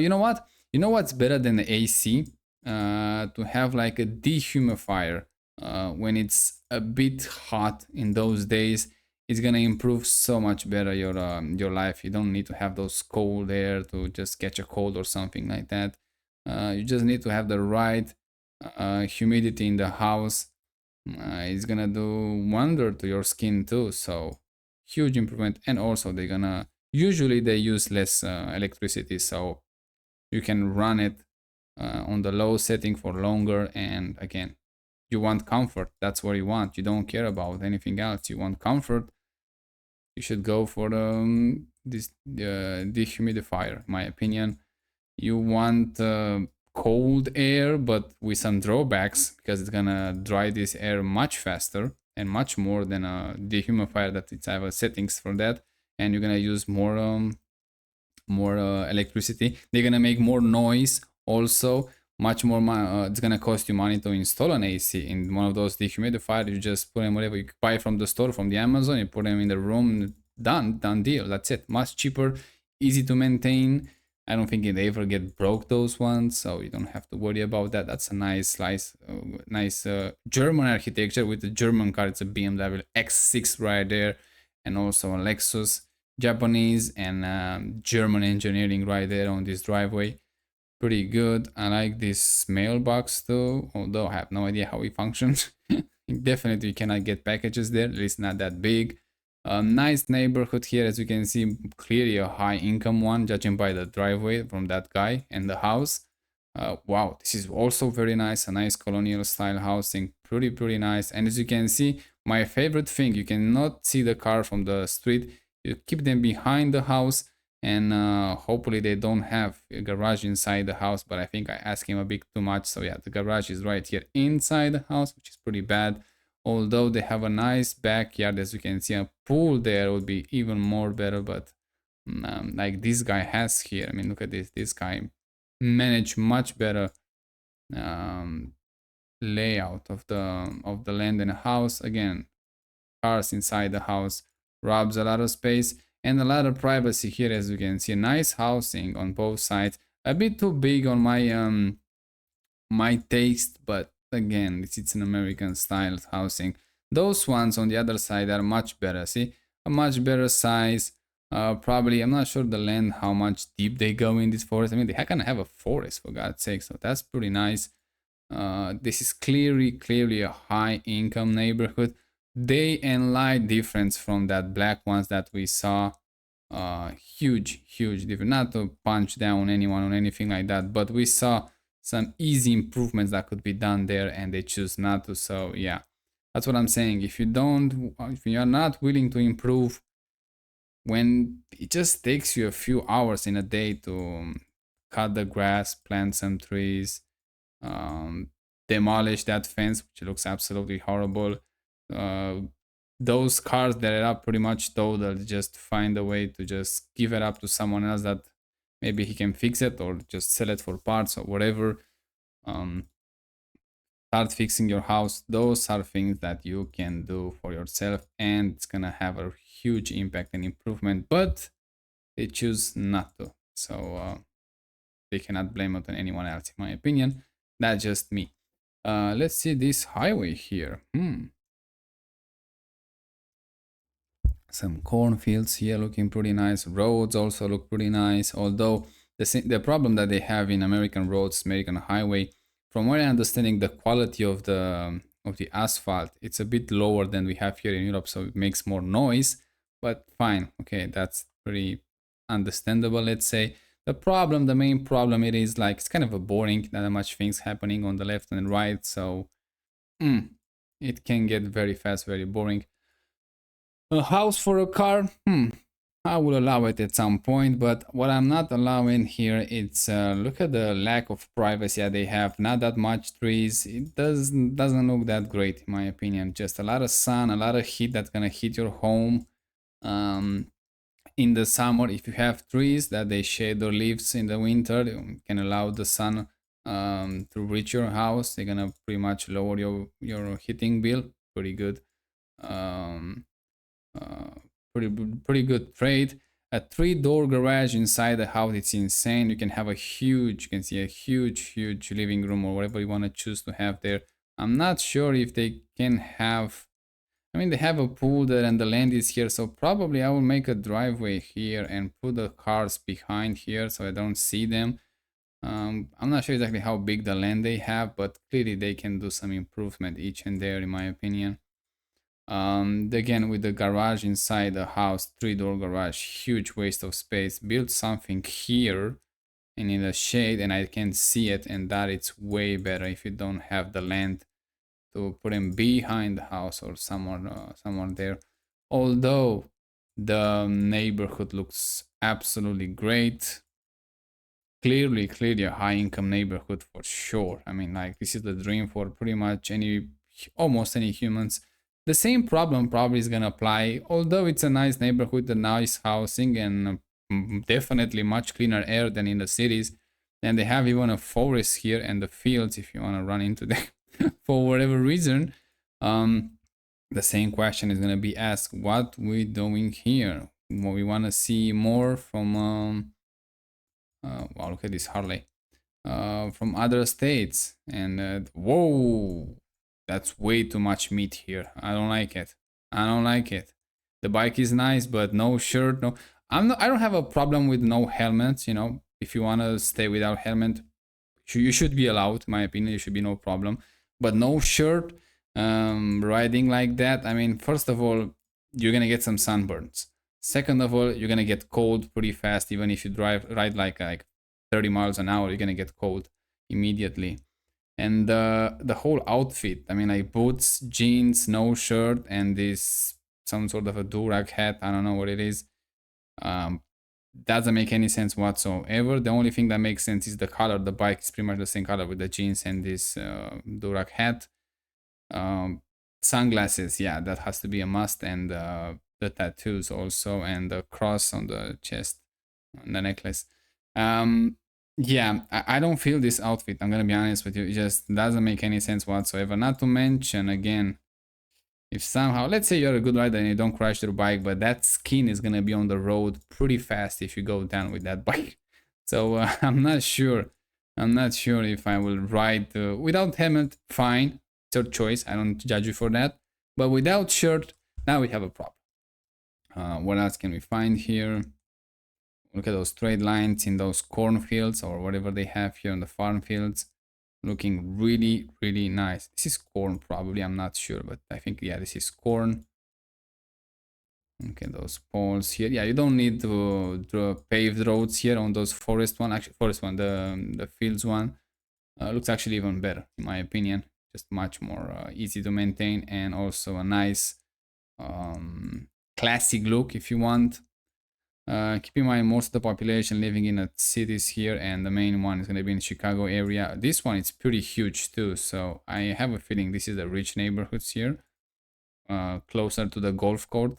You know what? You know what's better than the AC? To have like a dehumidifier. When it's a bit hot in those days, it's gonna improve so much better your life. You don't need to have those cold air to just catch a cold or something like that. You just need to have the right humidity in the house. It's gonna do wonder to your skin too, so huge improvement. And also they're gonna, usually they use less electricity, so you can run it on the low setting for longer. And again, you want comfort, that's what you want. You don't care about anything else, you want comfort. You should go for this dehumidifier, in my opinion. You want cold air, but with some drawbacks, because it's gonna dry this air much faster and much more than a dehumidifier that it's have settings for that. And you're gonna use more electricity. They're gonna make more noise also, much more. It's gonna cost you money to install an AC in one of those dehumidifiers. You just put them whatever you buy from the store, from the Amazon. You put them in the room. Done deal. That's it. Much cheaper, easy to maintain. I don't think it ever get broke, those ones, so you don't have to worry about that. That's a nice slice, nice German architecture with the German car. It's a BMW X6 right there, and also a Lexus. Japanese and German engineering right there on this driveway. Pretty good. I like this mailbox too, although I have no idea how it functions. Definitely cannot get packages there, at least not that big. A nice neighborhood here, as you can see, clearly a high income one, judging by the driveway from that guy and the house. Wow, this is also very nice, a nice colonial style housing, pretty nice. And as you can see, my favorite thing, you cannot see the car from the street. You keep them behind the house, and hopefully they don't have a garage inside the house, but I think I asked him a bit too much. So yeah, the garage is right here inside the house, which is pretty bad. Although they have a nice backyard, as you can see, a pool there would be even more better, but like this guy has here, I mean, look at this guy managed much better um, layout of the land and house. Again, cars inside the house robs a lot of space and a lot of privacy here, as you can see. Nice housing on both sides, a bit too big on my taste, but again, it's an American style housing. Those ones on the other side are much better. See, a much better size. Probably, I'm not sure the land, how much deep they go in this forest. I mean, they can have a forest, for God's sake, so that's pretty nice. This is clearly a high income neighborhood. Day and light difference from that black ones that we saw. Huge difference. Not to punch down anyone or anything like that, but we saw some easy improvements that could be done there, and they choose not to. So yeah, that's what I'm saying. If you are not willing to improve, when it just takes you a few hours in a day to cut the grass, plant some trees, um, demolish that fence, which looks absolutely horrible. Uh, those cars that are pretty much total, just find a way to just give it up to someone else that maybe he can fix it, or just sell it for parts or whatever. Um, Start fixing your house. Those are things that you can do for yourself, and it's gonna have a huge impact and improvement, but they choose not to. So they cannot blame it on anyone else, in my opinion. That's just me. Let's see this highway here. Some cornfields here looking pretty nice. Roads also look pretty nice, although The problem that they have in American roads, American highway, from what I understanding, the quality of the asphalt, it's a bit lower than we have here in Europe, so it makes more noise. But fine, okay, that's pretty understandable. Let's say the main problem, it is like it's kind of a boring, not that much things happening on the left and right, so it can get very fast, very boring. A house for a car? I will allow it at some point, but what I'm not allowing here, it's look at the lack of privacy that they have. Not that much trees. It doesn't look that great in my opinion. Just a lot of sun, a lot of heat that's gonna hit your home. Um, in the summer, if you have trees that they shade their leaves in the winter, they can allow the sun to reach your house. They're gonna pretty much lower your heating bill. Pretty good. Um, uh, pretty good trade. A three-door garage inside the house, it's insane. You can have you can see a huge living room or whatever you want to choose to have there. I'm not sure if they can have, I mean, they have a pool there and the land is here, so probably I will make a driveway here and put the cars behind here so I don't see them. I'm not sure exactly how big the land they have, but clearly they can do some improvement each and there, in my opinion. Again, with the garage inside the house, three-door garage, huge waste of space. Build something here and in the shade and I can see it, and that it's way better if you don't have the land to put them behind the house or somewhere there. Although the neighborhood looks absolutely great. Clearly a high income neighborhood for sure. I mean, like, this is the dream for pretty much almost any humans. The same problem probably is gonna apply, although it's a nice neighborhood, a nice housing, and definitely much cleaner air than in the cities. And they have even a forest here and the fields if you want to run into them for whatever reason. The same question is gonna be asked: what we doing here? We want to see more from wow, look at this Harley from other states, and whoa, that's way too much meat here. I don't like it. I don't like it. The bike is nice, but no shirt, no. I don't have a problem with no helmets. You know, if you wanna stay without helmet, you should be allowed. In my opinion, it should be no problem. But no shirt, riding like that. I mean, first of all, you're gonna get some sunburns. Second of all, you're gonna get cold pretty fast. Even if you ride like 30 miles an hour, you're gonna get cold immediately. And the whole outfit, I mean, like boots, jeans, no shirt, and this some sort of a durag hat, I don't know what it is. Doesn't make any sense whatsoever. The only thing that makes sense is the color. The bike is pretty much the same color with the jeans and this durag hat. Sunglasses, yeah, that has to be a must, and the tattoos also, and the cross on the chest, on the necklace. Yeah, I don't feel this outfit, I'm gonna be honest with you. It just doesn't make any sense whatsoever. Not to mention, again, if somehow, let's say you're a good rider and you don't crash your bike, but that skin is gonna be on the road pretty fast if you go down with that bike. So I'm not sure if I will ride without helmet. Fine, it's your choice, I don't judge you for that. But without shirt, now we have a problem. What else can we find here? Look at those straight lines in those cornfields or whatever they have here in the farm fields. Looking really nice. This is corn probably, I'm not sure, but I think, yeah, this is corn. Okay, those poles here. Yeah, you don't need to draw paved roads here on those forest one. Actually, forest one, the fields one, looks actually even better in my opinion. Just much more easy to maintain, and also a nice classic look if you want. Keep in mind, most of the population living in the cities here, and the main one is going to be in the Chicago area. This one is pretty huge too, so I have a feeling this is the rich neighborhoods here, closer to the golf court.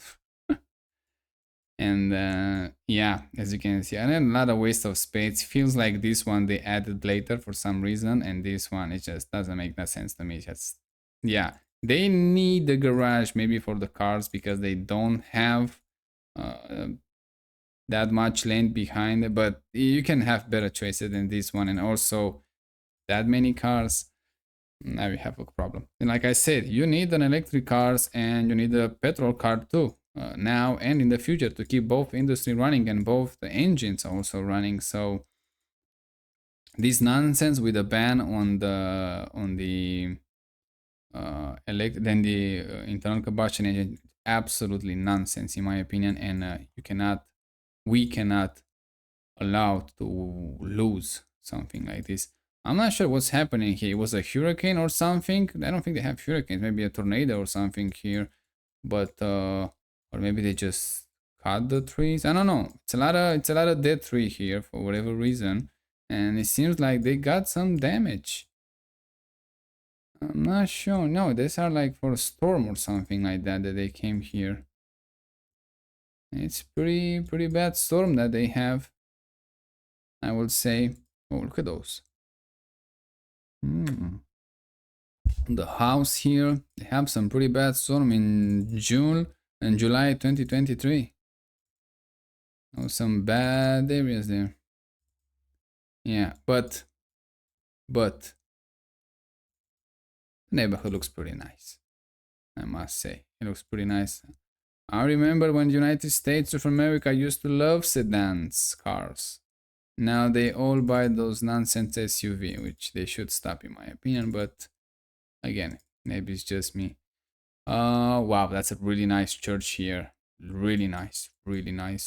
And yeah, as you can see, and then a lot of waste of space. Feels like this one they added later for some reason, and this one, it just doesn't make that sense to me. Just, yeah, they need the garage maybe for the cars because they don't have that much land behind it, but you can have better choices than this one. And also that many cars, now we have a problem. And like I said, you need an electric cars and you need a petrol car too, now and in the future, to keep both industry running and both the engines also running. So This nonsense with a ban on the then the internal combustion engine, absolutely nonsense in my opinion, and you cannot, we cannot allow to lose something like this. I'm not sure what's happening here. It was a hurricane or something. I don't think they have hurricanes. Maybe a tornado or something here, but or maybe they just cut the trees. I don't know. It's a lot of dead tree here for whatever reason, and it seems like they got some damage. I'm not sure. No, these are like for a storm or something like that that they came here. It's pretty bad storm that they have, I would say. Oh, look at those. Hmm. The house here, they have some pretty bad storm in June and July 2023. Oh, some bad areas there. Yeah, but the neighborhood looks pretty nice, I must say. It looks pretty nice. I remember when the United States of America used to love sedans cars. Now they all buy those nonsense SUV, which they should stop in my opinion, but again, maybe it's just me. Wow, that's a really nice church here. Really nice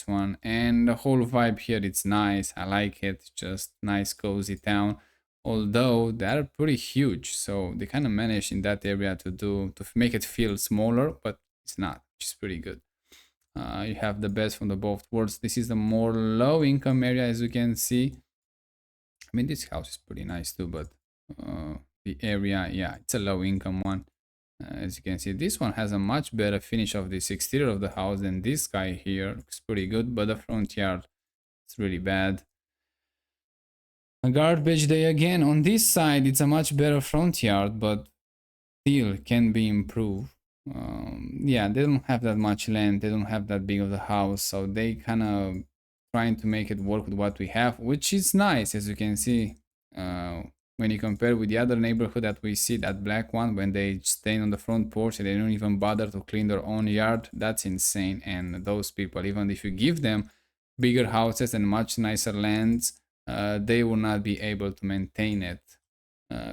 one. And the whole vibe here, it's nice. I like it. Just nice, cozy town. Although they are pretty huge, so they kind of managed in that area to make it feel smaller, but it's not, which is pretty good. You have the best from the both worlds. This is the more low income area, as you can see. I mean, this house is pretty nice too, but the area, yeah, it's a low income one. As you can see, this one has a much better finish of this exterior of the house than this guy here. Looks pretty good, but the front yard, it's really bad. A garbage day again. On this side, it's a much better front yard, but still can be improved. Yeah, they don't have that much land. They don't have that big of the house, so they kind of trying to make it work with what we have, which is nice, as you can see. Uh, when you compare with the other neighborhood that we see, that black one, when they stand on the front porch and they don't even bother to clean their own yard, that's insane. And those people, even if you give them bigger houses and much nicer lands, they will not be able to maintain it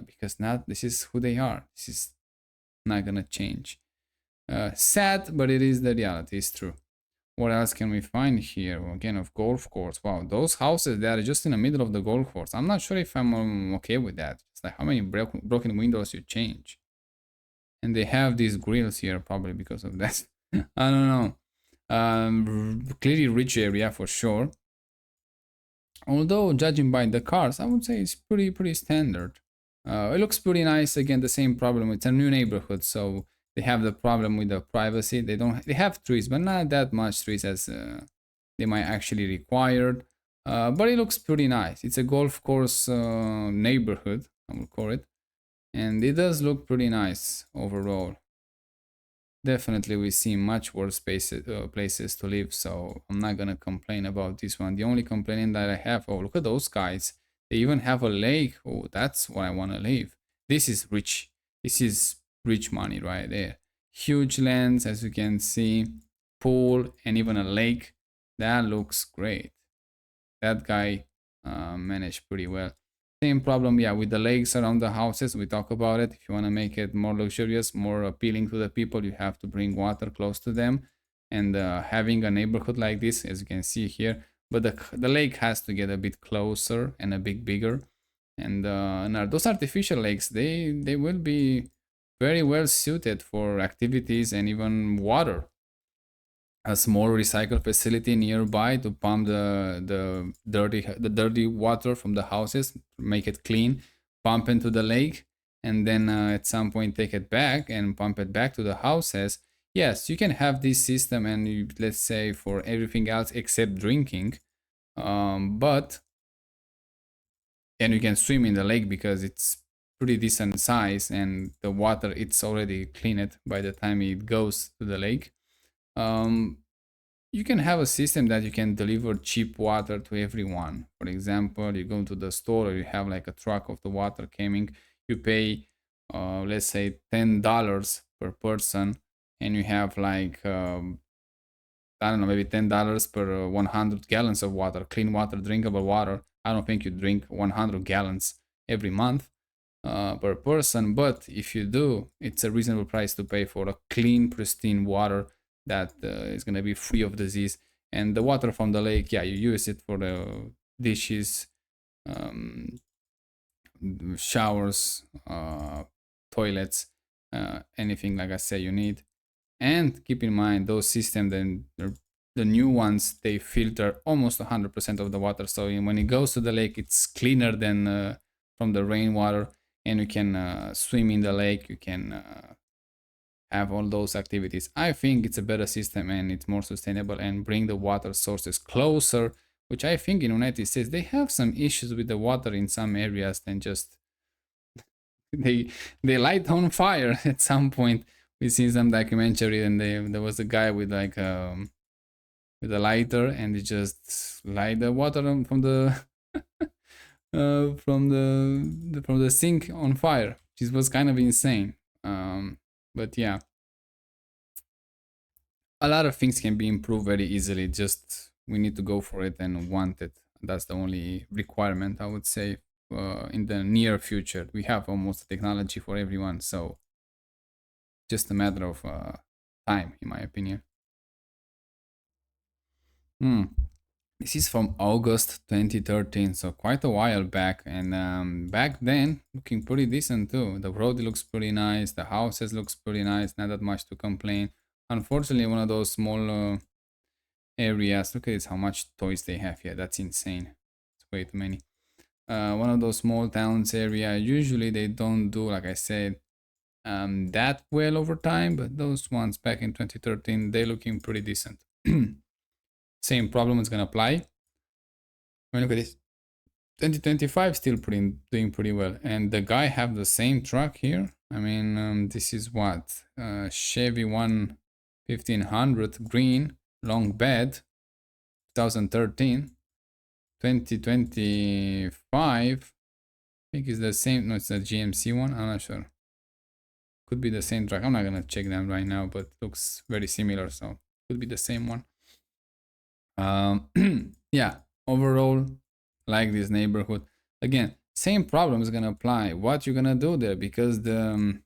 because not this is who they are. This is not gonna change. Sad, but it is the reality. It's true. What else can we find here? Well, again, of golf course. Wow, those houses that are just in the middle of the golf course. I'm not sure if I'm okay with that. It's like how many broken windows you change. And they have these grills here probably because of that. I don't know. Clearly rich area for sure. Although judging by the cars, I would say it's pretty standard. It looks pretty nice. Again, the same problem. It's a new neighborhood, so they have the problem with the privacy. They have trees, but not that much trees as they might actually require. But it looks pretty nice. It's a golf course neighborhood, I would call it, and it does look pretty nice overall. Definitely, we see much worse places to live, so I'm not gonna complain about this one. The only complaining that I have, oh, look at those guys. They even have a lake. Oh, that's where I want to live. This is rich. This is rich money right there. Huge lands, as you can see, pool, and even a lake. That looks great. That guy managed pretty well. Same problem, yeah, with the lakes around the houses. We talk about it. If you want to make it more luxurious, more appealing to the people, you have to bring water close to them. And having a neighborhood like this, as you can see here, but the lake has to get a bit closer and a bit bigger. And those artificial lakes, they will be very well suited for activities and even water. A small recycle facility nearby to pump the dirty water from the houses, make it clean, pump into the lake, and then at some point take it back and pump it back to the houses. Yes, you can have this system, and let's say for everything else except drinking, but and you can swim in the lake because it's pretty decent size and the water it's already cleaned by the time it goes to the lake. um, you can have a system that you can deliver cheap water to everyone. For example, you go to the store or you have like a truck of the water coming, you pay let's say $10 per person, and you have like I don't know, maybe $10 per 100 gallons of water, clean water, drinkable water. I don't think you drink 100 gallons every month per person, but if you do, it's a reasonable price to pay for a clean, pristine water that is going to be free of disease. And the water from the lake, yeah, you use it for the dishes, um, showers, toilets, anything like I say you need. And keep in mind those systems, then the new ones, they filter almost 100% of the water. So when it goes to the lake, it's cleaner than from the rainwater, and you can swim in the lake. You can have all those activities. I think it's a better system and it's more sustainable and bring the water sources closer, which I think in United States they have some issues with the water in some areas than just they they light on fire at some point. We seen some documentary and there was a guy with a lighter and he just light the water from the from the sink on fire. This was kind of insane. But yeah, a lot of things can be improved very easily. Just we need to go for it and want it. That's the only requirement I would say. In the near future, we have almost technology for everyone, so just a matter of time, in my opinion. Hmm. This is from August 2013, so quite a while back. And back then, looking pretty decent too. The road looks pretty nice. The houses looks pretty nice. Not that much to complain. Unfortunately, one of those small areas. Look at this, how much toys they have here. That's insane. It's way too many. One of those small towns area. Usually they don't do, like I said, that well over time, but those ones back in 2013, they looking pretty decent. Same problem is gonna apply. I mean, look at this. 2025 still doing pretty well, and the guy have the same truck here. I mean, this is what Chevy 1500 green long bed, 2013, 2025. I think it's the same. No, it's a GMC one. I'm not sure. Could be the same truck. I'm not gonna check them right now, but looks very similar, so could be the same one. Yeah, overall, like this neighborhood. Again, same problem is gonna apply. What you're gonna do there, because the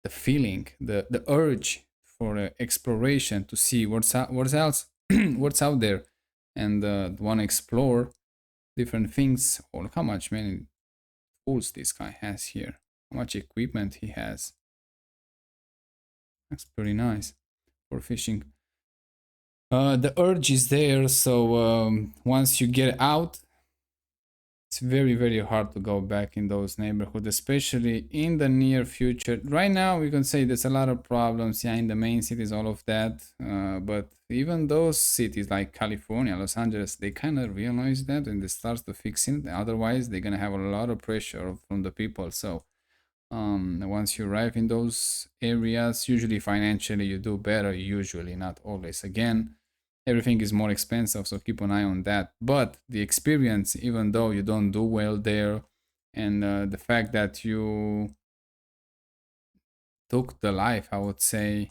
feeling, the urge for exploration to see what's else, what's out there, and want to explore different things. Or how much many tools this guy has here, how much equipment he has. That's pretty nice for fishing. The urge is there, so once you get out, it's very, very hard to go back in those neighborhoods, especially in the near future. Right now, we can say there's a lot of problems, yeah, in the main cities, all of that. But even those cities like California, Los Angeles, they kind of realize that and they start to fix it. Otherwise, they're gonna have a lot of pressure from the people. So once you arrive in those areas, usually financially you do better, usually, not always. Again, everything is more expensive, so keep an eye on that. But the experience, even though you don't do well there, and the fact that you took the life, I would say,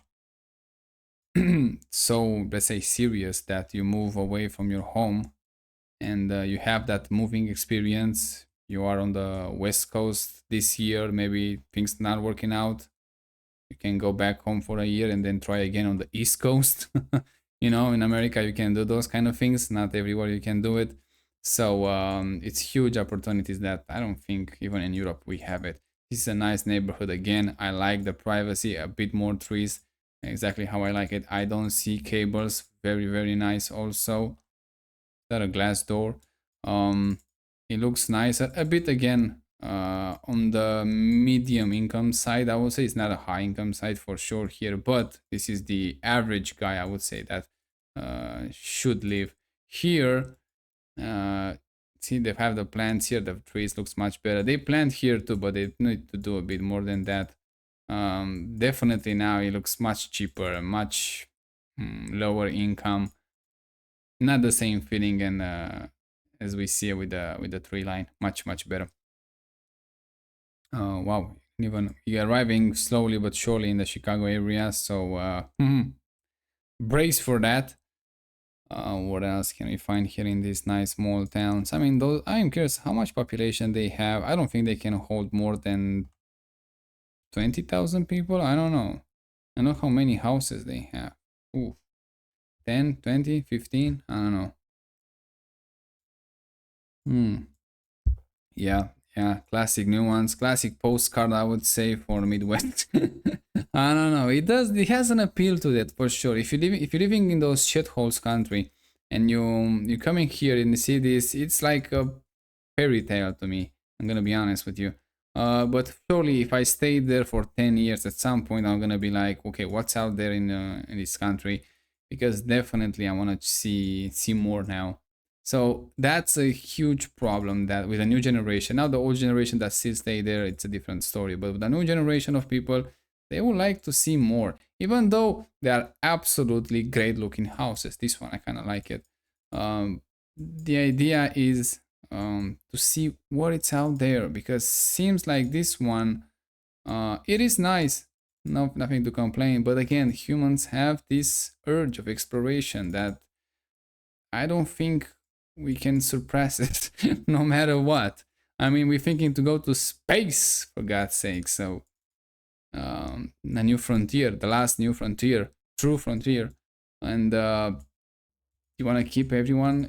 so let's say serious, that you move away from your home and you have that moving experience. You are on the West Coast this year, maybe things not working out. You can go back home for a year and then try again on the East Coast. In America, you can do those kind of things. Not everywhere you can do it. So it's huge opportunities that I don't think even in Europe we have it. This is a nice neighborhood. Again, I like the privacy, a bit more trees, exactly how I like it. I don't see cables. Very, very nice also. That a glass door. Um, it looks nice. A bit again on the medium income side. I would say it's not a high income side for sure here, but this is the average guy, I would say, that should live here. See, they have the plants here. The trees looks much better. They plant here too, but they need to do a bit more than that. Definitely now it looks much cheaper, much lower income. Not the same feeling, and as we see with the tree line, much better. Wow, even you're arriving slowly but surely in the Chicago area, so brace for that. What else can we find here in these nice small towns? I mean, those, I am curious how much population they have. I don't think they can hold more than 20,000 people. I don't know. I know how many houses they have. Ooh, 10, 20, 15? I don't know. Hmm. Yeah, yeah, classic new ones, classic postcard, I would say, for Midwest. I don't know. It does. It has an appeal to that for sure. If you're living in those shitholes country, and you're coming here in the cities, it's like a fairy tale to me. I'm gonna be honest with you. But surely, if I stay there for 10 years, at some point, I'm gonna be like, okay, what's out there in this country? Because definitely, I wanna see more now. So that's a huge problem that with a new generation. Now the old generation that still stay there, it's a different story. But with a new generation of people, they would like to see more. Even though they are absolutely great looking houses. This one I kind of like it. The idea is to see what it's out there because seems like this one, it is nice. No, nothing to complain. But again, humans have this urge of exploration that I don't think we can suppress it no matter what. I mean, we're thinking to go to space for God's sake. So, a new frontier, the last new frontier, true frontier, and you want to keep everyone,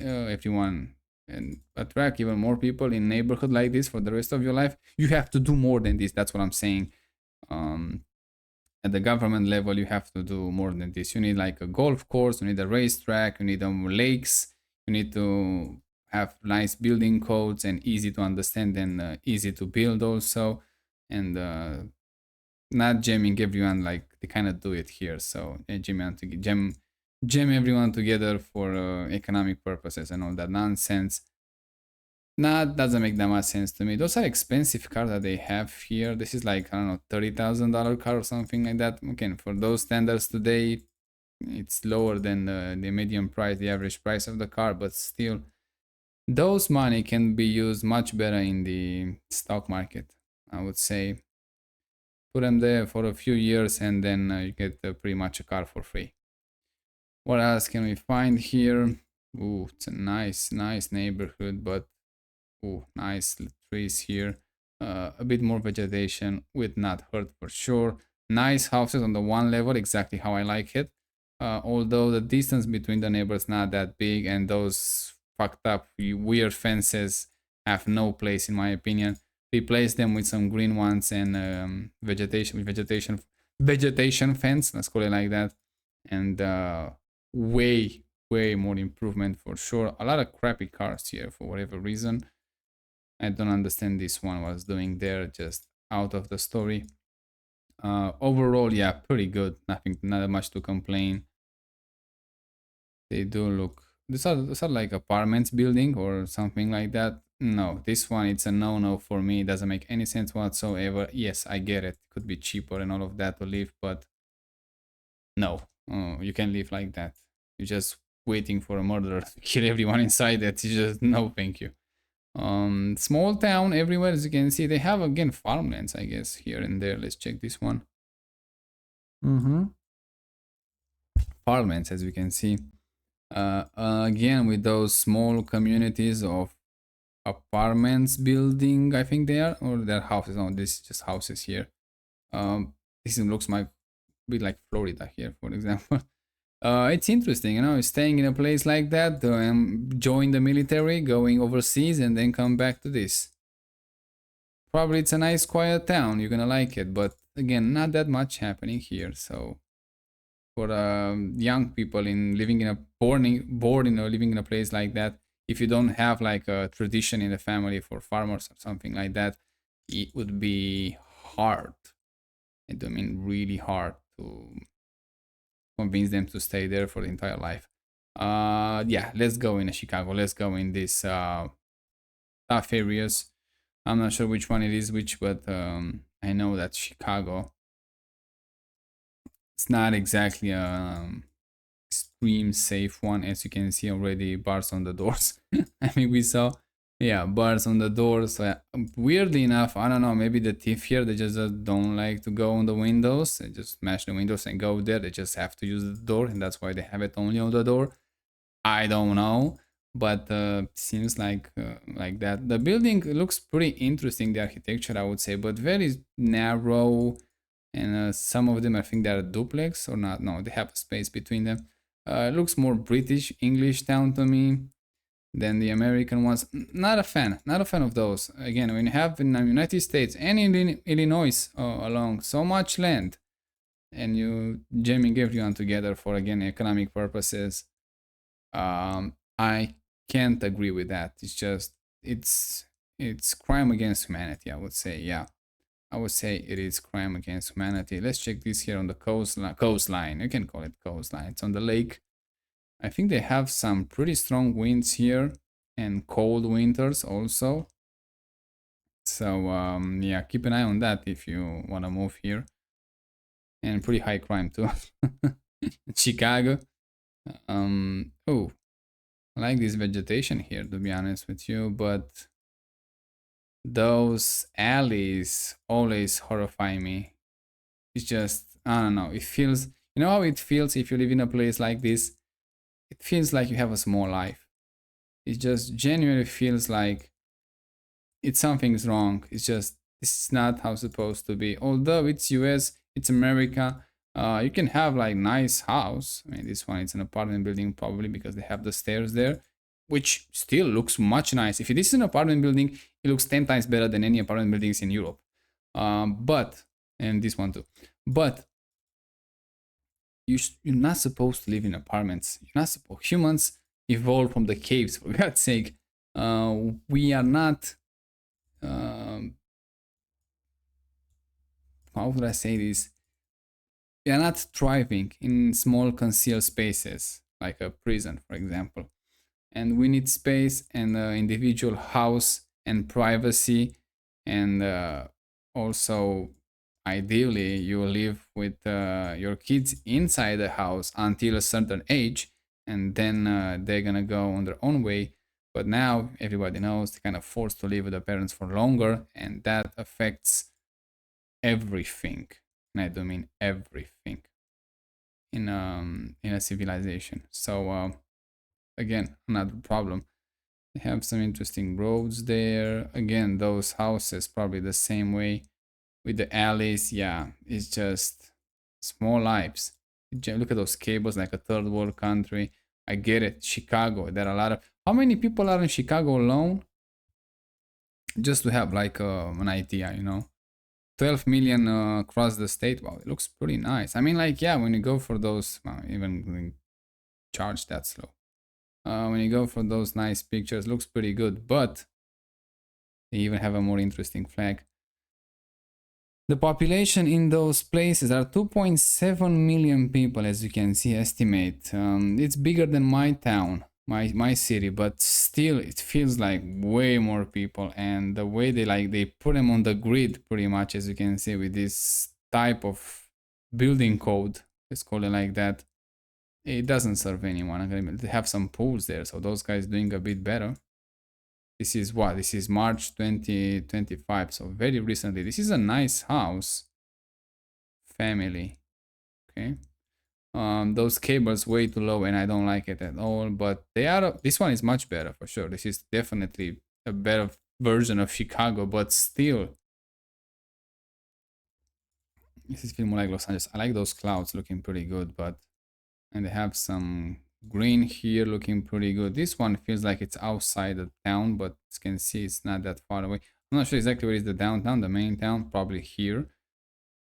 and attract even more people in neighborhood like this for the rest of your life. You have to do more than this. That's what I'm saying. Um, at the government level you have to do more than this. You need like a golf course, you need a racetrack, you need lakes, you need to have nice building codes and easy to understand and easy to build also, and not jamming everyone like they kind of do it here. So jam everyone together for economic purposes and all that nonsense. Nah, doesn't make that much sense to me. Those are expensive cars that they have here. This is like, I don't know, $30,000 car or something like that. Again, for those standards today, it's lower than the median price, the average price of the car, but still, those money can be used much better in the stock market. I would say put them there for a few years and then you get pretty much a car for free. What else can we find here? Ooh, it's a nice neighborhood, but oh, nice trees here. A bit more vegetation would not hurt for sure. Nice houses on the one level, exactly how I like it. Although the distance between the neighbors not that big, and those fucked up weird fences have no place in my opinion. Replace them with some green ones and vegetation fence. Let's call it like that, and way more improvement for sure. A lot of crappy cars here for whatever reason. I don't understand this one was doing there, just out of the story. Overall, yeah, pretty good. Nothing, not much to complain. They do look. These are like apartments building or something like that. No, this one it's a no-no for me. It doesn't make any sense whatsoever. Yes, I get it. Could be cheaper and all of that to live, but no, you can't live like that. You're just waiting for a murderer to kill everyone inside it. You just no, thank you. Small town everywhere, as you can see. They have again farmlands, I guess, here and there. Let's check this one. Mm-hmm. Farmlands, as we can see. Again, with those small communities of apartments building, I think they are, or they're houses. No, this is just houses here. This looks like a bit like Florida here, for example. It's interesting, staying in a place like that, join the military, going overseas, and then come back to this. Probably it's a nice, quiet town. You're gonna like it, but again, not that much happening here. So, for young people in living in a boarding or living in a place like that, if you don't have like a tradition in the family for farmers or something like that, it would be hard. I do mean really hard to convince them to stay there for the entire life. Yeah, let's go in Chicago. Let's go in these tough areas. I'm not sure which one it is which, but I know that Chicago, it's not exactly a extreme safe one, as you can see already. Bars on the doors. I mean, we saw Yeah, bars on the doors. Weirdly enough, I don't know, maybe the thief here, they just don't like to go on the windows. They just smash the windows and go there. They just have to use the door, and that's why they have it only on the door. I don't know, but seems like that. The building looks pretty interesting, the architecture, I would say, but very narrow. And some of them, I think, they are duplex or not. No, they have a space between them. It looks more British English town to me than the American ones. Not a fan. Not a fan of those. Again, when you have in the United States and in Illinois along so much land, and you jamming everyone together for again economic purposes, I can't agree with that. It's just it's crime against humanity. I would say, yeah. I would say it is crime against humanity. Let's check this here on the coastline. Coastline. You can call it coastline. It's on the lake. I think they have some pretty strong winds here and cold winters also. So yeah, keep an eye on that if you want to move here. And pretty high crime too. Chicago. Oh, I like this vegetation here to be honest with you, but those alleys always horrify me. It's just, I don't know, it feels, you know how it feels if you live in a place like this? It feels like you have a small life. It just genuinely feels like it's something's wrong. It's just, this is not how it's supposed to be. Although it's US, it's America, you can have like nice house. I mean, this one it's an apartment building probably because they have the stairs there, which still looks much nice. If it is an apartment building, it looks 10 times better than any apartment buildings in Europe. And this one too. But you're not supposed to live in apartments. You're not supposed. Humans evolved from the caves, for God's sake. We are not. How would I say this? We are not thriving in small concealed spaces like a prison, for example. And we need space and individual house and privacy, and also ideally you live with your kids inside the house until a certain age, and then they're gonna go on their own way. But now everybody knows they're kind of forced to live with their parents for longer, and that affects everything, and I do mean everything in a civilization. So again, another problem. They have some interesting roads there. Again, those houses probably the same way with the alleys. Yeah, it's just small lives. Look at those cables, like a third world country. I get it. Chicago, there are a lot of. How many people are in Chicago alone? Just to have like an idea, you know. 12 million across the state. Wow, it looks pretty nice. I mean, like, yeah, when you go for those, even charge that slow. When you go for those nice pictures, looks pretty good, but they even have a more interesting flag. The population in those places are 2.7 million people, as you can see, estimate. It's bigger than my town, my city, but still it feels like way more people. And the way they put them on the grid pretty much, as you can see, with this type of building code, let's call it like that, it doesn't serve anyone. They have some pools there, so those guys doing a bit better. This is what? This is March 2025, so very recently. This is a nice house. Family. Okay. Those cables way too low and I don't like it at all, but they are, this one is much better for sure. This is definitely a better version of Chicago, but still. This is feeling more like Los Angeles. I like those clouds looking pretty good, but, and they have some green here looking pretty good. This one feels like it's outside the town, but as you can see, it's not that far away. I'm not sure exactly where is the downtown, the main town, probably here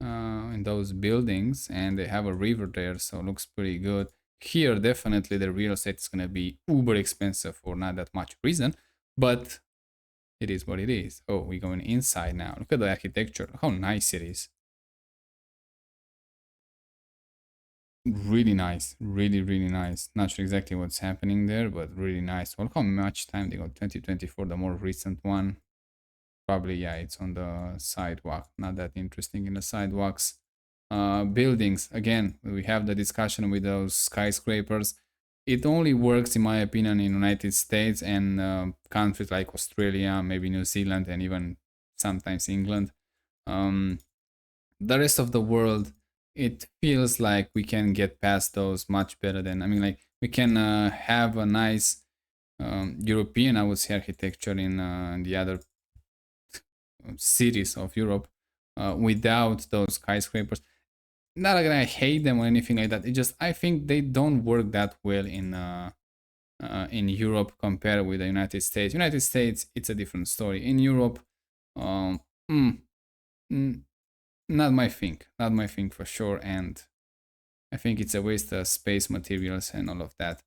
in those buildings, and they have a river there, so it looks pretty good. Here, definitely the real estate is going to be uber expensive for not that much reason, but it is what it is. Oh, we're going inside now. Look at the architecture, how nice it is. Really nice, really nice. Not sure exactly what's happening there, but really nice. Well, how much time they got? 2024, the more recent one. Probably, yeah, it's on the sidewalk. Not that interesting in the sidewalks. Buildings, again, we have the discussion with those skyscrapers. it only works, in my opinion, in United States and countries like Australia, maybe New Zealand, and even sometimes England. Um, the rest of the world, it feels like we can get past those much better than, I mean, like we can have a nice European, I would say, architecture in the other cities of Europe without those skyscrapers. Not that I hate them or anything like that. It just, I think they don't work that well in Europe compared with the United States. United States, it's a different story. In Europe, um, mm, mm, not my thing, not my thing for sure. And I think it's a waste of space, materials, and all of that.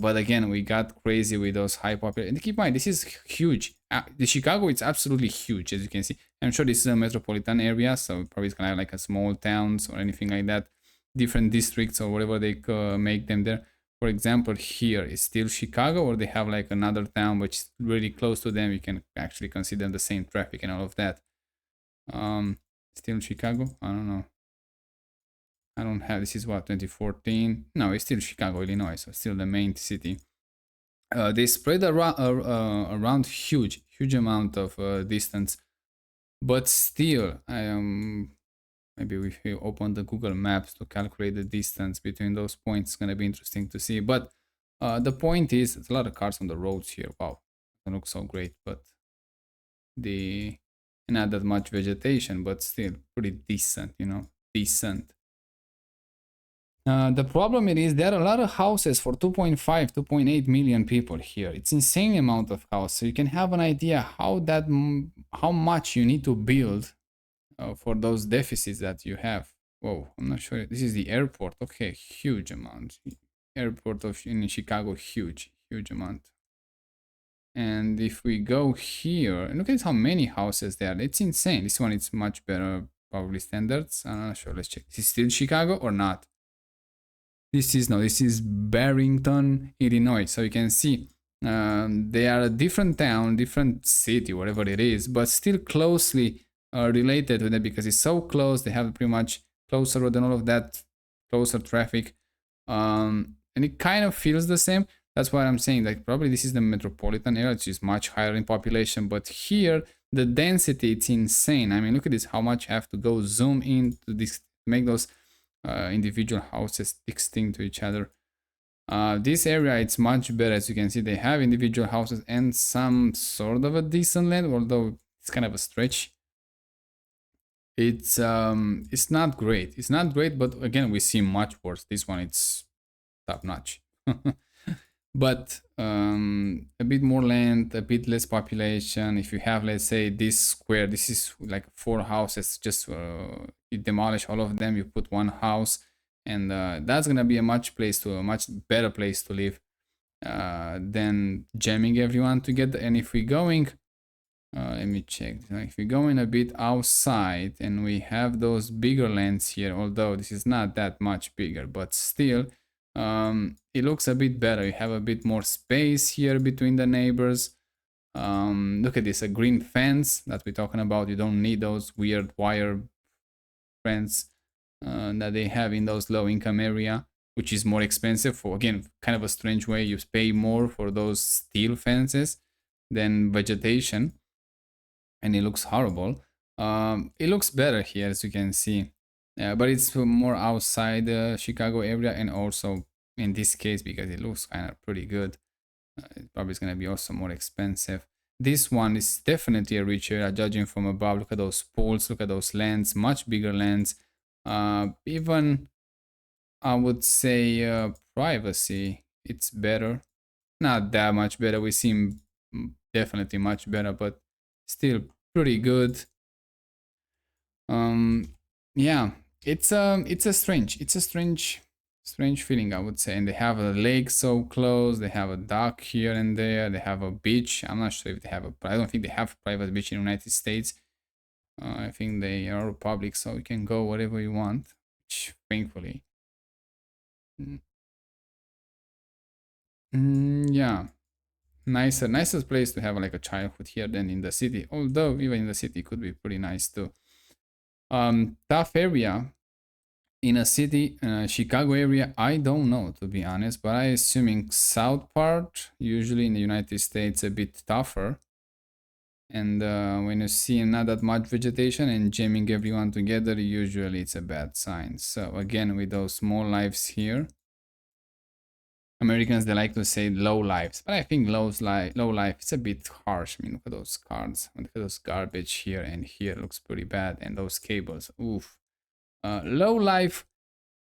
But again, we got crazy with those high population. And keep in mind, this is huge. The Chicago, it's absolutely huge, as you can see. I'm sure this is a metropolitan area, so probably it's gonna have like a small towns or anything like that, different districts or whatever they make them there. For example, here is still Chicago, or they have like another town which is really close to them. You can actually consider the same traffic and all of that. Um, Still Chicago. I don't know. I don't have, this is what, 2014? No, it's still Chicago, Illinois, so still the main city. They spread around huge amount of distance, but still, I maybe if you open the Google Maps to calculate the distance between those points, it's gonna be interesting to see. But the point is, there's a lot of cars on the roads here. Wow, it looks so great, but the not that much vegetation, but still pretty decent, you know, decent. The problem it is there are a lot of houses for 2.5, 2.8 million people here. It's insane amount of houses. So you can have an idea how much you need to build for those deficits that you have. Whoa, I'm not sure. This is the airport. Okay, huge amount. Airport of in Chicago, huge amount. And if we go here, and look at how many houses there are. It's insane. This one is much better, probably standards. I'm not sure. Let's check. Is it still Chicago or not? This is no, this is Barrington, Illinois. So you can see they are a different town, different city, whatever it is, but still closely related to them because it's so close. They have pretty much closer road and all of that, closer traffic, and it kind of feels the same. That's why I'm saying like probably this is the metropolitan area, which is much higher in population, but here the density it's insane. I mean, look at this, how much I have to go zoom in to this make those individual houses distinct to each other. This area it's much better, as you can see. They have individual houses and some sort of a decent land, although it's kind of a stretch. It's not great. It's not great, but again we see much worse. This one it's top notch. But a bit more land, a bit less population. If you have, let's say, this square, this is like 4 houses, just you demolish all of them, you put one house, and that's gonna be a much better place to live than jamming everyone together. And if we're going, let me check. If we're going a bit outside and we have those bigger lands here, although this is not that much bigger, but still it looks a bit better. You have a bit more space here between the neighbors. Look at this, a green fence that we're talking about. You don't need those weird wire fence that they have in those low income area, which is more expensive for, again, kind of a strange way. You pay more for those steel fences than vegetation, and it looks horrible. It looks better here, as you can see. But it's more outside the Chicago area, and also in this case because it looks kind of pretty good, it probably is going to be also more expensive. This one is definitely a rich area, judging from above. Look at those poles, look at those lands, much bigger lands. Even I would say privacy, it's better. Not that much better. We seem definitely much better, but still pretty good. Yeah, it's a strange feeling, I would say. And they have a lake so close, they have a dock here and there, they have a beach. I'm not sure if they have I don't think they have a private beach in the United States. I think they are public, so you can go wherever you want, which thankfully. Yeah, nicer place to have like a childhood here than in the city, although even in the city could be pretty nice too. Tough area. in a city, Chicago area, I don't know to be honest, but I assuming south part, usually in the United States, a bit tougher. And when you see not that much vegetation and jamming everyone together, usually it's a bad sign. So again, with those small lives here, Americans they like to say low lives, but I think low life it's a bit harsh. I mean, look at those cards, look at those garbage here and here looks pretty bad, and those cables, oof. Low life,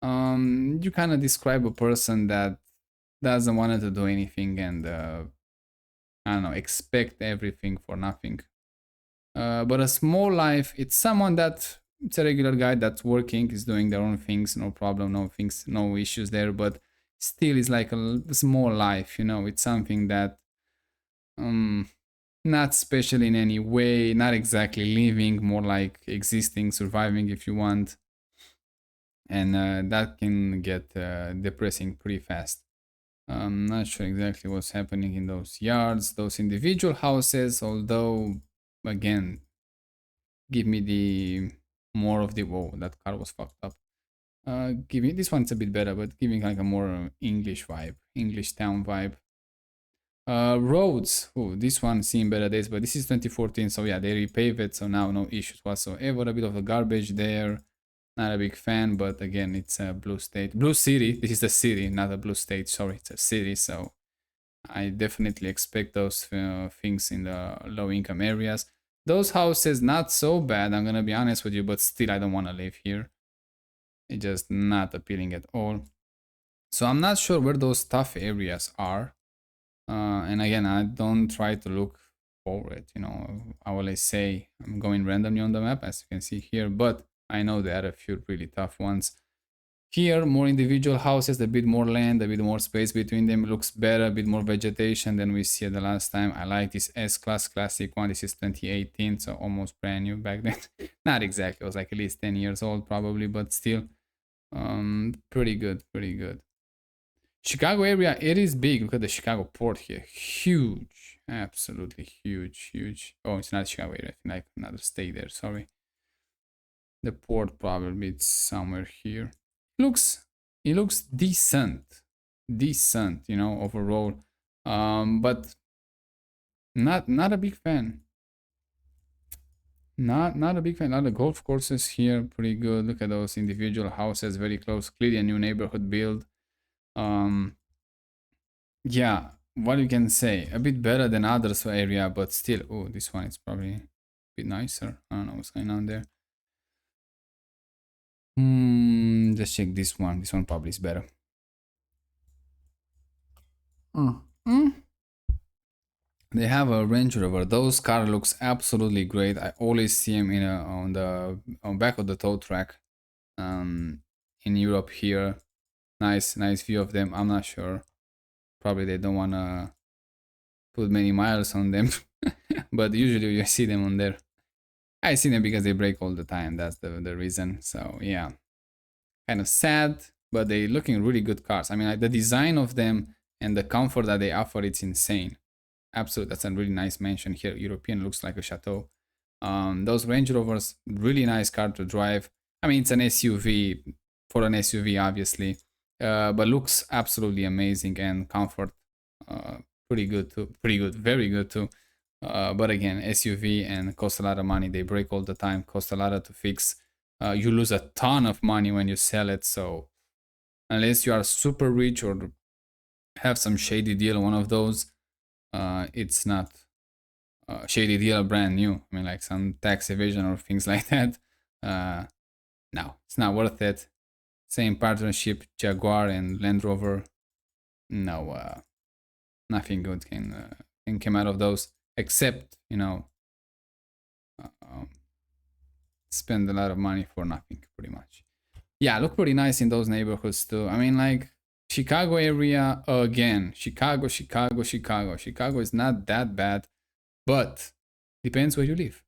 you kind of describe a person that doesn't want to do anything and I don't know, expect everything for nothing. But a small life, it's someone that it's a regular guy that's working, is doing their own things, no problem, no things, no issues there. But still, is like a small life, you know. It's something that um not special in any way, not exactly living, more like existing, surviving if you want, and that can get depressing pretty fast. I'm not sure exactly what's happening in those yards, those individual houses, although again give me the more of the whoa that car was fucked up. Giving this one's a bit better, but giving like a more English vibe, English town vibe. Roads. Oh, this one seen better days, but this is 2014, so yeah, they repave it, so now no issues whatsoever. A bit of a garbage there. Not a big fan, but again, it's a blue state, blue city. This is a city, not a blue state. Sorry, it's a city, so I definitely expect those things in the low income areas. Those houses not so bad, I'm gonna be honest with you, but still I don't want to live here. It's just not appealing at all. So I'm not sure where those tough areas are. And again, I don't try to look forward. You know, I will say I'm going randomly on the map, as you can see here, but I know there are a few really tough ones. Here, more individual houses, a bit more land, a bit more space between them, looks better, a bit more vegetation than we see the last time. I like this S-Class Classic one. This is 2018, so almost brand new back then. Not exactly, it was like at least 10 years old probably, but still pretty good, pretty good. Chicago area, it is big. Look at the Chicago port here. Huge, absolutely huge, huge. Oh, it's not Chicago area, I think like another state there, sorry. The port probably it's somewhere here. Looks it looks decent, you know, overall. But not a big fan. Not a big fan. A lot of golf courses here, pretty good. Look at those individual houses, very close. Clearly a new neighborhood build. Um, yeah, what you can say, a bit better than others area, but still, oh, this one is probably a bit nicer. I don't know what's going on there. Let's check this one. This one probably is better. Mm. They have a Range Rover. Those car looks absolutely great. I always see them in on the back of the tow track. In Europe here, nice view of them. I'm not sure. Probably they don't wanna put many miles on them, but usually you see them on there. I see them because they break all the time. That's the reason. So yeah, kind of sad, but they looking really good cars. I mean, like the design of them and the comfort that they offer, it's insane. Absolutely, that's a really nice mansion here. European looks like a chateau. Those Range Rovers, really nice car to drive. I mean, it's an SUV for an SUV, obviously, but looks absolutely amazing and comfort, uh, pretty good too. Pretty good, very good too. But again, SUV and cost a lot of money. They break all the time, cost a lot to fix. You lose a ton of money when you sell it. So unless you are super rich or have some shady deal, one of those, it's not shady deal brand new. I mean, like some tax evasion or things like that. Uh, no, it's not worth it. Same partnership, Jaguar and Land Rover. No, nothing good can come out of those except um, spend a lot of money for nothing, pretty much. Yeah, look pretty nice in those neighborhoods too. I mean, like Chicago area again. Chicago is not that bad, but depends where you live.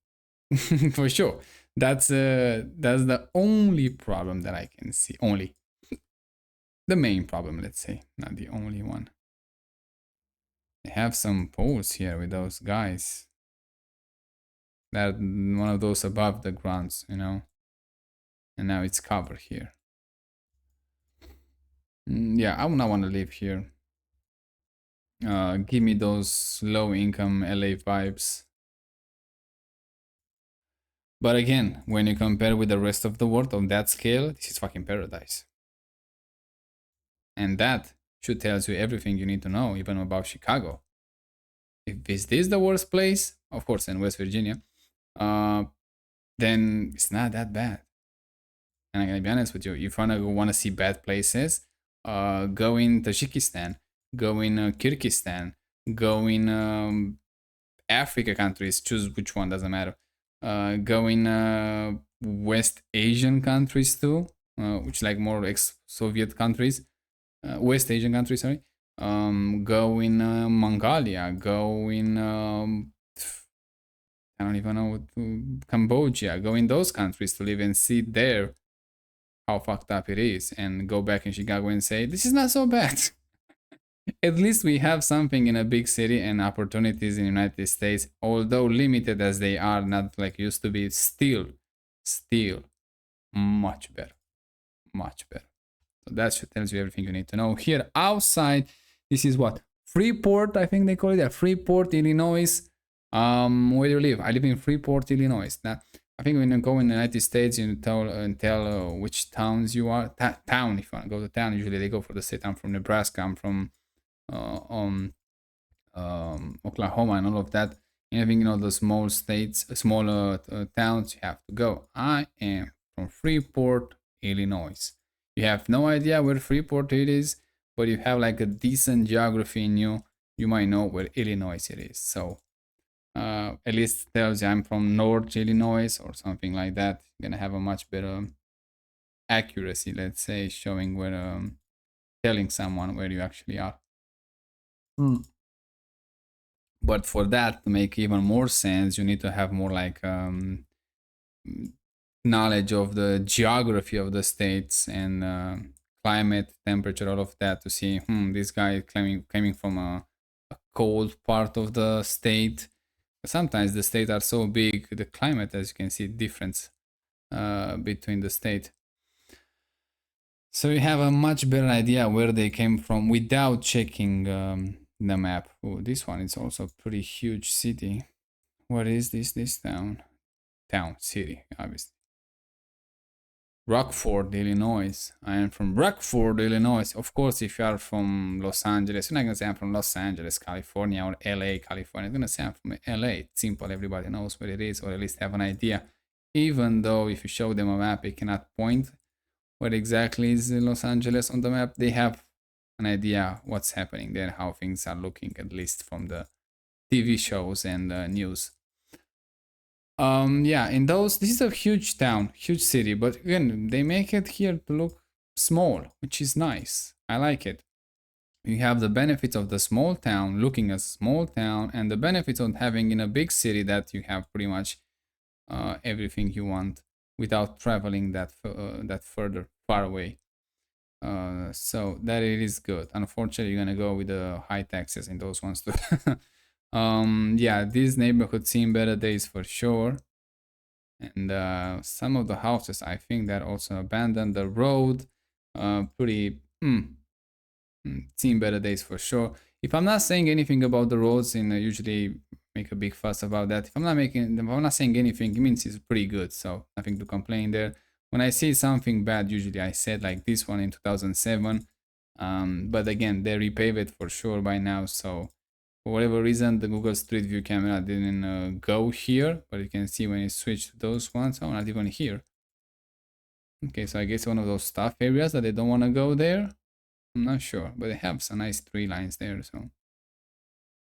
For sure. That's the only problem that I can see. Only the main problem, let's say, not the only one. They have some poles here with those guys. That one of those above the grounds, and now it's covered here. Yeah, I would not want to live here. Give me those low income LA vibes. But again, when you compare with the rest of the world on that scale, this is fucking paradise. And that should tell you everything you need to know, even about Chicago. If is this the worst place, of course, in West Virginia, uh, then it's not that bad. And I'm gonna be honest with you, if you want to see bad places, go in Tajikistan, go in Kyrgyzstan, go in Africa countries. Choose which one, doesn't matter. Go in West Asian countries too, which like more ex-Soviet countries, West Asian countries. Sorry. Go in Mongolia. Go in I don't even know Cambodia. Go in those countries to live and see there how fucked up it is, and go back in Chicago and say this is not so bad. At least we have something in a big city, and opportunities in the United States, although limited as they are, not like used to be, still much better, much better. So that should tells you everything you need to know. Here outside, this is what, Freeport, I think they call it, yeah, Freeport, Illinois. Where do you live? I live in Freeport, Illinois. Now, I think when you go in the United States, you tell which towns you are. Town, if you want to go to town, usually they go for the state. I'm from Nebraska. I'm from uh, um, Oklahoma and all of that. Anything, the small states, smaller towns, you have to go. I am from Freeport, Illinois. You have no idea where Freeport it is, but you have like a decent geography in you. You might know where Illinois it is. So at least tells you I'm from North Illinois or something like that. You're gonna have a much better accuracy, let's say, showing where telling someone where you actually are. Hmm. But for that to make even more sense, you need to have more like knowledge of the geography of the states and climate, temperature, all of that to see, this guy is coming from a cold part of the state. Sometimes the states are so big, the climate, as you can see, difference between the state. So you have a much better idea where they came from without checking the map. Oh, this one is also a pretty huge city. What is this town? City, obviously. Rockford, Illinois. I am from Rockford, Illinois. Of course, if you are from Los Angeles, you're not gonna say I'm from Los Angeles, California, or LA, California. You're gonna say I'm from LA. It's simple, everybody knows where it is, or at least have an idea. Even though if you show them a map, they cannot point where exactly is Los Angeles on the map. They have an idea what's happening there, how things are looking, at least from the TV shows and news. Yeah, in those, this is a huge town, huge city, but again, they make it here to look small, which is nice. I like it. You have the benefits of the small town looking a small town, and the benefits of having in a big city that you have pretty much everything you want without traveling that further far away. So that it is good. Unfortunately, you're gonna go with the high taxes in those ones too. Yeah, this neighborhood seen better days for sure. And some of the houses, I think, that also abandoned the road. Pretty seen better days for sure. If I'm not saying anything about the roads, and I usually make a big fuss about that. If I'm not saying anything, it means it's pretty good. So nothing to complain there. When I see something bad, usually I said like this one in 2007. But again, they repave it for sure by now. So for whatever reason, the Google Street View camera didn't go here, but you can see when you switch to those ones, oh, not even here. Okay, so I guess one of those stuff areas that they don't want to go there. I'm not sure, but they have some nice tree lines there, so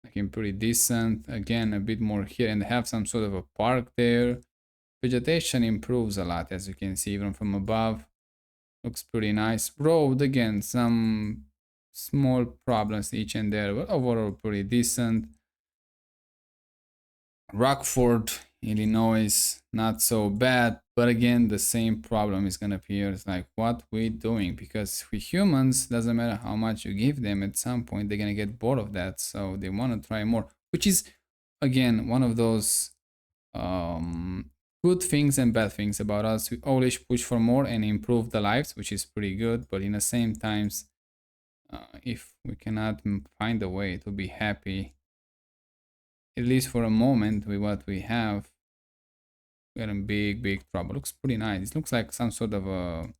looking pretty decent. Again, a bit more here, and they have some sort of a park there. Vegetation improves a lot, as you can see, even from above. Looks pretty nice. Road, again, some small problems each and there, but overall pretty decent. Rockford, Illinois, not so bad, but again, the same problem is gonna appear. It's like, what we doing? Because we humans, doesn't matter how much you give them, at some point they're gonna get bored of that, so they want to try more, which is again one of those good things and bad things about us. We always push for more and improve the lives, which is pretty good, but in the same times If we cannot find a way to be happy, at least for a moment, with what we have, we're in big trouble. Looks pretty nice. It looks like some sort of a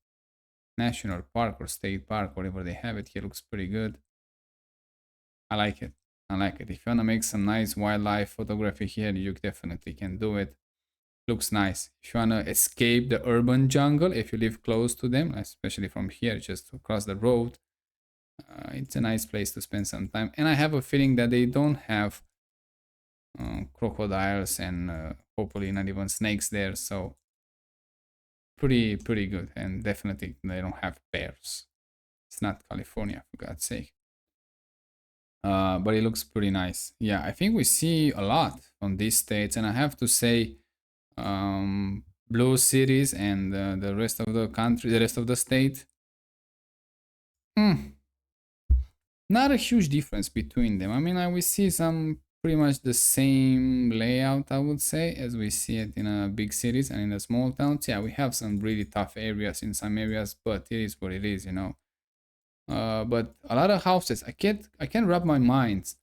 national park or state park, whatever they have it here. Looks pretty good. I like it. I like it. If you wanna make some nice wildlife photography here, you definitely can do it. Looks nice. If you wanna escape the urban jungle, if you live close to them, especially from here, just across the road, it's a nice place to spend some time. And I have a feeling that they don't have crocodiles and hopefully not even snakes there. So pretty good. And definitely they don't have bears. It's not California, for God's sake. But it looks pretty nice. Yeah, I think we see a lot on these states, and I have to say, blue cities and the rest of the country, the rest of the state, not a huge difference between them. I mean, we see some pretty much the same layout, I would say, as we see it in big cities and in the small towns. Yeah, we have some really tough areas in some areas, but it is what it is, you know. But a lot of houses, I can't wrap my mind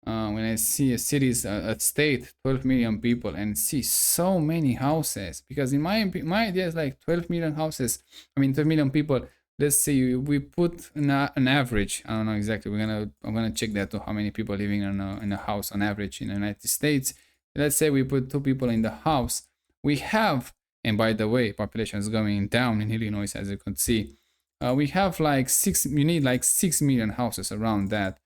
when I see a cities, a state, 12 million people, and see so many houses. Because in my idea is like 12 million houses. I mean, 12 million people. Let's see, we put an average. I don't know exactly. I'm gonna check that to how many people living in a house on average in the United States. Let's say we put two people in the house. We have, and by the way, population is going down in Illinois, as you can see. We have like six. You need like 6 million houses around that.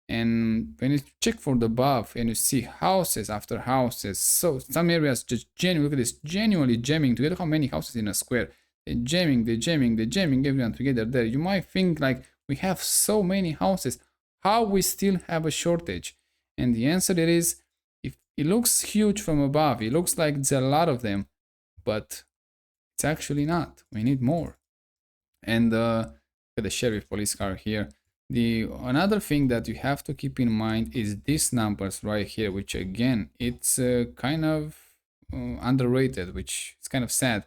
And when you check for the above and you see houses after houses, so some areas just genuinely, look at this, genuinely jamming together. How many houses in a square? They're jamming everyone together there. You might think like, we have so many houses, how we still have a shortage? And the answer is, if it looks huge from above, it looks like it's a lot of them, but it's actually not. We need more. And look at the sheriff police car here. The another thing that you have to keep in mind is these numbers right here, which again, it's kind of underrated, which is kind of sad.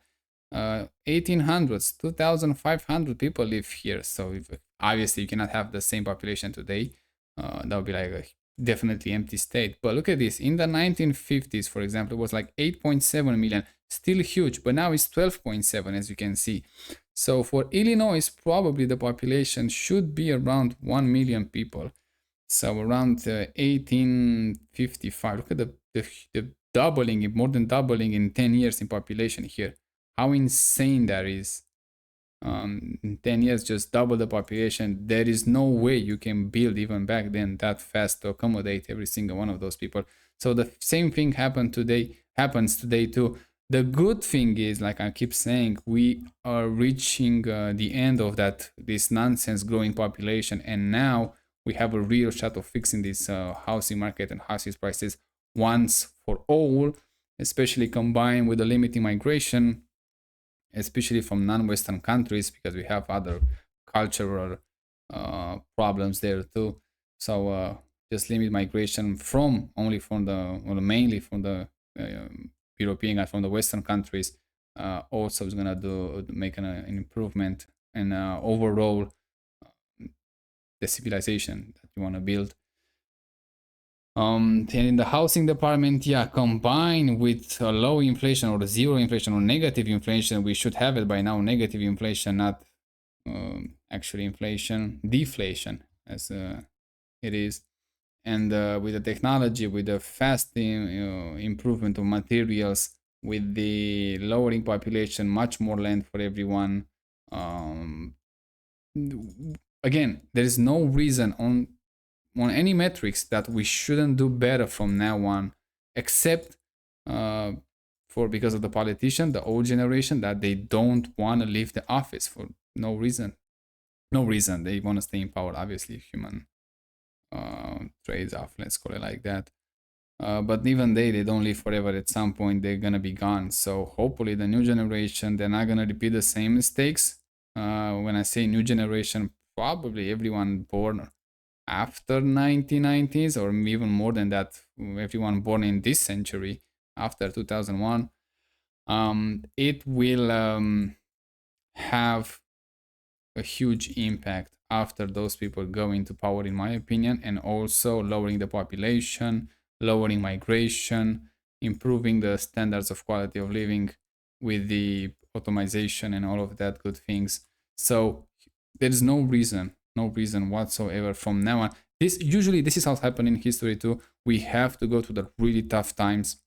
1800s, 2500 people live here. So obviously you cannot have the same population today. That would be like a definitely empty state. But look at this. In the 1950s, for example, it was like 8.7 million, still huge, but now it's 12.7, as you can see. So for Illinois, probably the population should be around 1 million people. So around 1855. Look at the doubling, more than doubling in 10 years in population here. How insane that is. In 10 years, just double the population. There is no way you can build even back then that fast to accommodate every single one of those people. So the same thing happens today too. The good thing is, like I keep saying, we are reaching the end of this nonsense growing population, and now we have a real shot of fixing this housing market and housing prices once for all, especially combined with the limiting migration, especially from non-Western countries, because we have other cultural problems there too. So just limit migration mainly from the European and from the Western countries. Also is gonna make an improvement in overall the civilization that you want to build. And in the housing department, yeah, combined with low inflation or zero inflation or negative inflation, we should have it by now. Negative inflation, not actually inflation, deflation, as it is. And with the technology, with the fast improvement of materials, with the lowering population, much more land for everyone. Again, there is no reason on any metrics that we shouldn't do better from now on, except because of the politician, the old generation, that they don't want to leave the office for no reason. No reason. They want to stay in power. Obviously, human trades off, let's call it like that. But even they don't live forever. At some point, they're gonna be gone. So hopefully, the new generation, they're not gonna repeat the same mistakes. When I say new generation, probably everyone born after 1990s, or even more than that, everyone born in this century after 2001, it will have a huge impact after those people go into power, in my opinion, and also lowering the population, lowering migration, improving the standards of quality of living with the automation and all of that good things. So there is no reason whatsoever from now on. This is how it's happened in history too. We have to go to the really tough times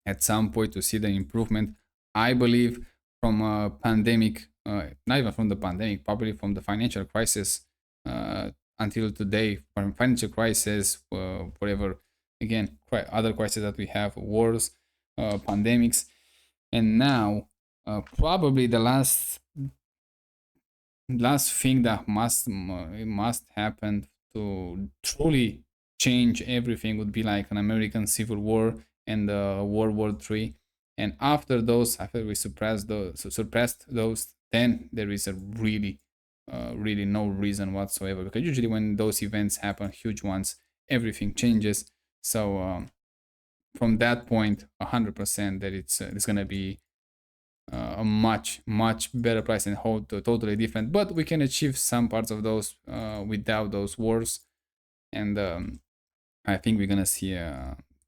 at some point to see the improvement. I believe from a pandemic, not even from the pandemic, probably from the financial crisis until today, from financial crisis, whatever, again, other crises that we have, wars, pandemics, and now probably the last thing that must happen to truly change everything would be like an American Civil War and World War III. And after those, after we suppressed those, then there is a really no reason whatsoever. Because usually when those events happen, huge ones, everything changes. So from that point, 100% that it's gonna be a much better price and whole totally different, but we can achieve some parts of those without those wars. And I think we're gonna see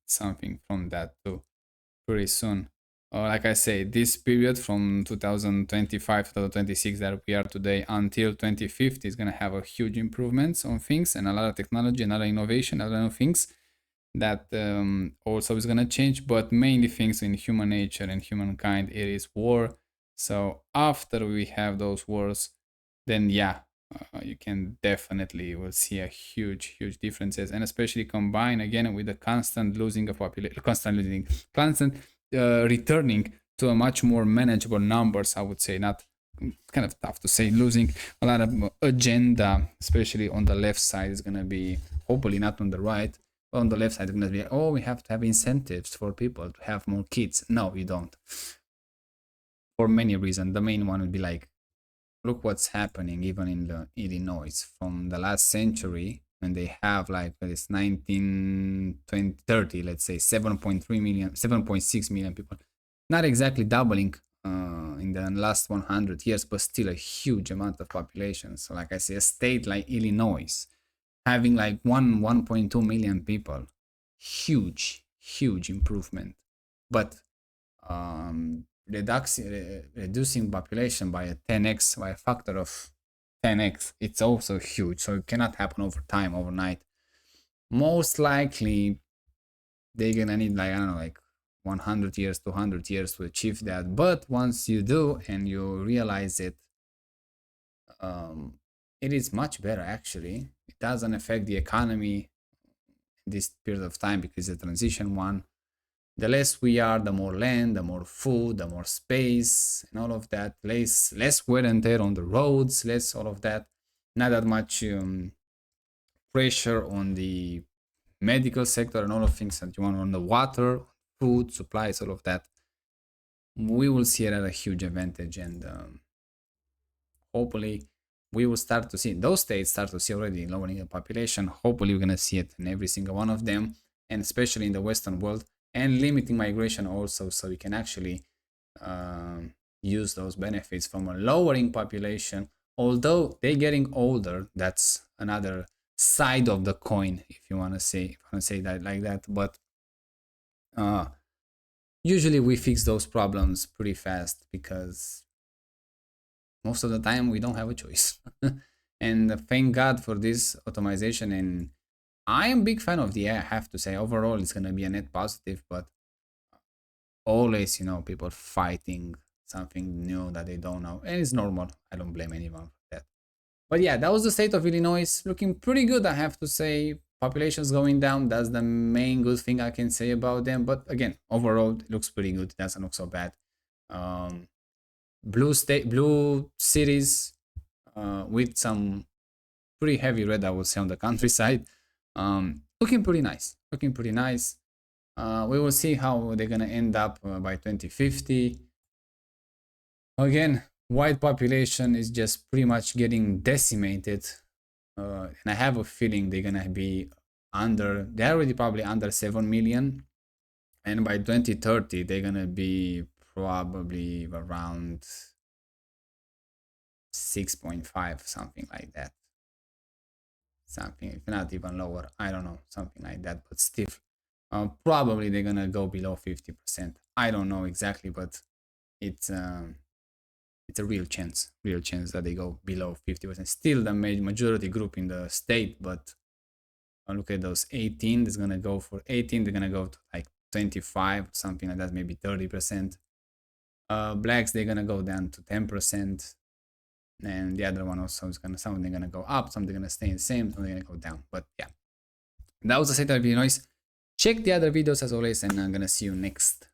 something from that too pretty soon. Like I say, this period from 2025 to 2026 that we are today until 2050 is gonna have a huge improvements on things and a lot of technology, and a lot of innovation, a lot of things that also is going to change, but mainly things in human nature and humankind, it is war. So after we have those wars, then yeah, you can definitely will see a huge differences, and especially combine again with the constant losing of population, constant returning to a much more manageable numbers, I would say. Not kind of tough to say, losing a lot of agenda, especially on the left side, is going to be, hopefully not on the right. On the left side, it's going to be, oh, we have to have incentives for people to have more kids. No, you don't. For many reasons. The main one would be like, look what's happening even in the Illinois from the last century, when they have like this 19, 20, 30, let's say 7.3 million, 7.6 million people. Not exactly doubling in the last 100 years, but still a huge amount of population. So like I say, a state like Illinois, having like 1.2 million people, huge improvement. But reducing population by a 10x, by a factor of 10x, it's also huge. So it cannot happen over time, overnight. Most likely they're gonna need like, I don't know, like 100 years, 200 years to achieve that. But once you do and you realize it, it is much better actually. It doesn't affect the economy this period of time because it's a transition one. The less we are, the more land, the more food, the more space, and all of that. Less wear and tear on the roads, less all of that. Not that much pressure on the medical sector and all of things that you want, on the water, food, supplies, all of that. We will see it at a huge advantage, and hopefully we will start to see those states start to see already lowering the population. Hopefully we're gonna see it in every single one of them, and especially in the Western world, and limiting migration also, so we can actually use those benefits from a lowering population. Although they're getting older, that's another side of the coin, if you want to say that like that. But usually we fix those problems pretty fast because most of the time we don't have a choice. And thank God for this automation. And I am a big fan of the AI, I have to say. Overall, it's going to be a net positive, but always, people fighting something new that they don't know. And it's normal. I don't blame anyone for that. But yeah, that was the state of Illinois. Looking pretty good, I have to say. Population's going down. That's the main good thing I can say about them. But again, overall, it looks pretty good. It doesn't look so bad. Blue cities with some pretty heavy red, I would say, on the countryside. Looking pretty nice. We will see how they're gonna end up by 2050. Again, white population is just pretty much getting decimated, and I have a feeling they're gonna be they're already probably under 7 million, and by 2030 they're gonna be probably around 6.5, something like that. something, if not even lower, I don't know, something like that, but still probably they're gonna go below 50%. I don't know exactly, but it's it's a real chance that they go below 50%. Still the majority group in the state, but look at those 18. It's gonna go for 18. They're gonna go to like 25, something like that, maybe 30%. Blacks, they're gonna go down to 10%, and the other one also is gonna, some they're gonna go up, some they're gonna stay the same, some they're gonna go down. But yeah, that was the state of Illinois. Check the other videos as always, and I'm gonna see you next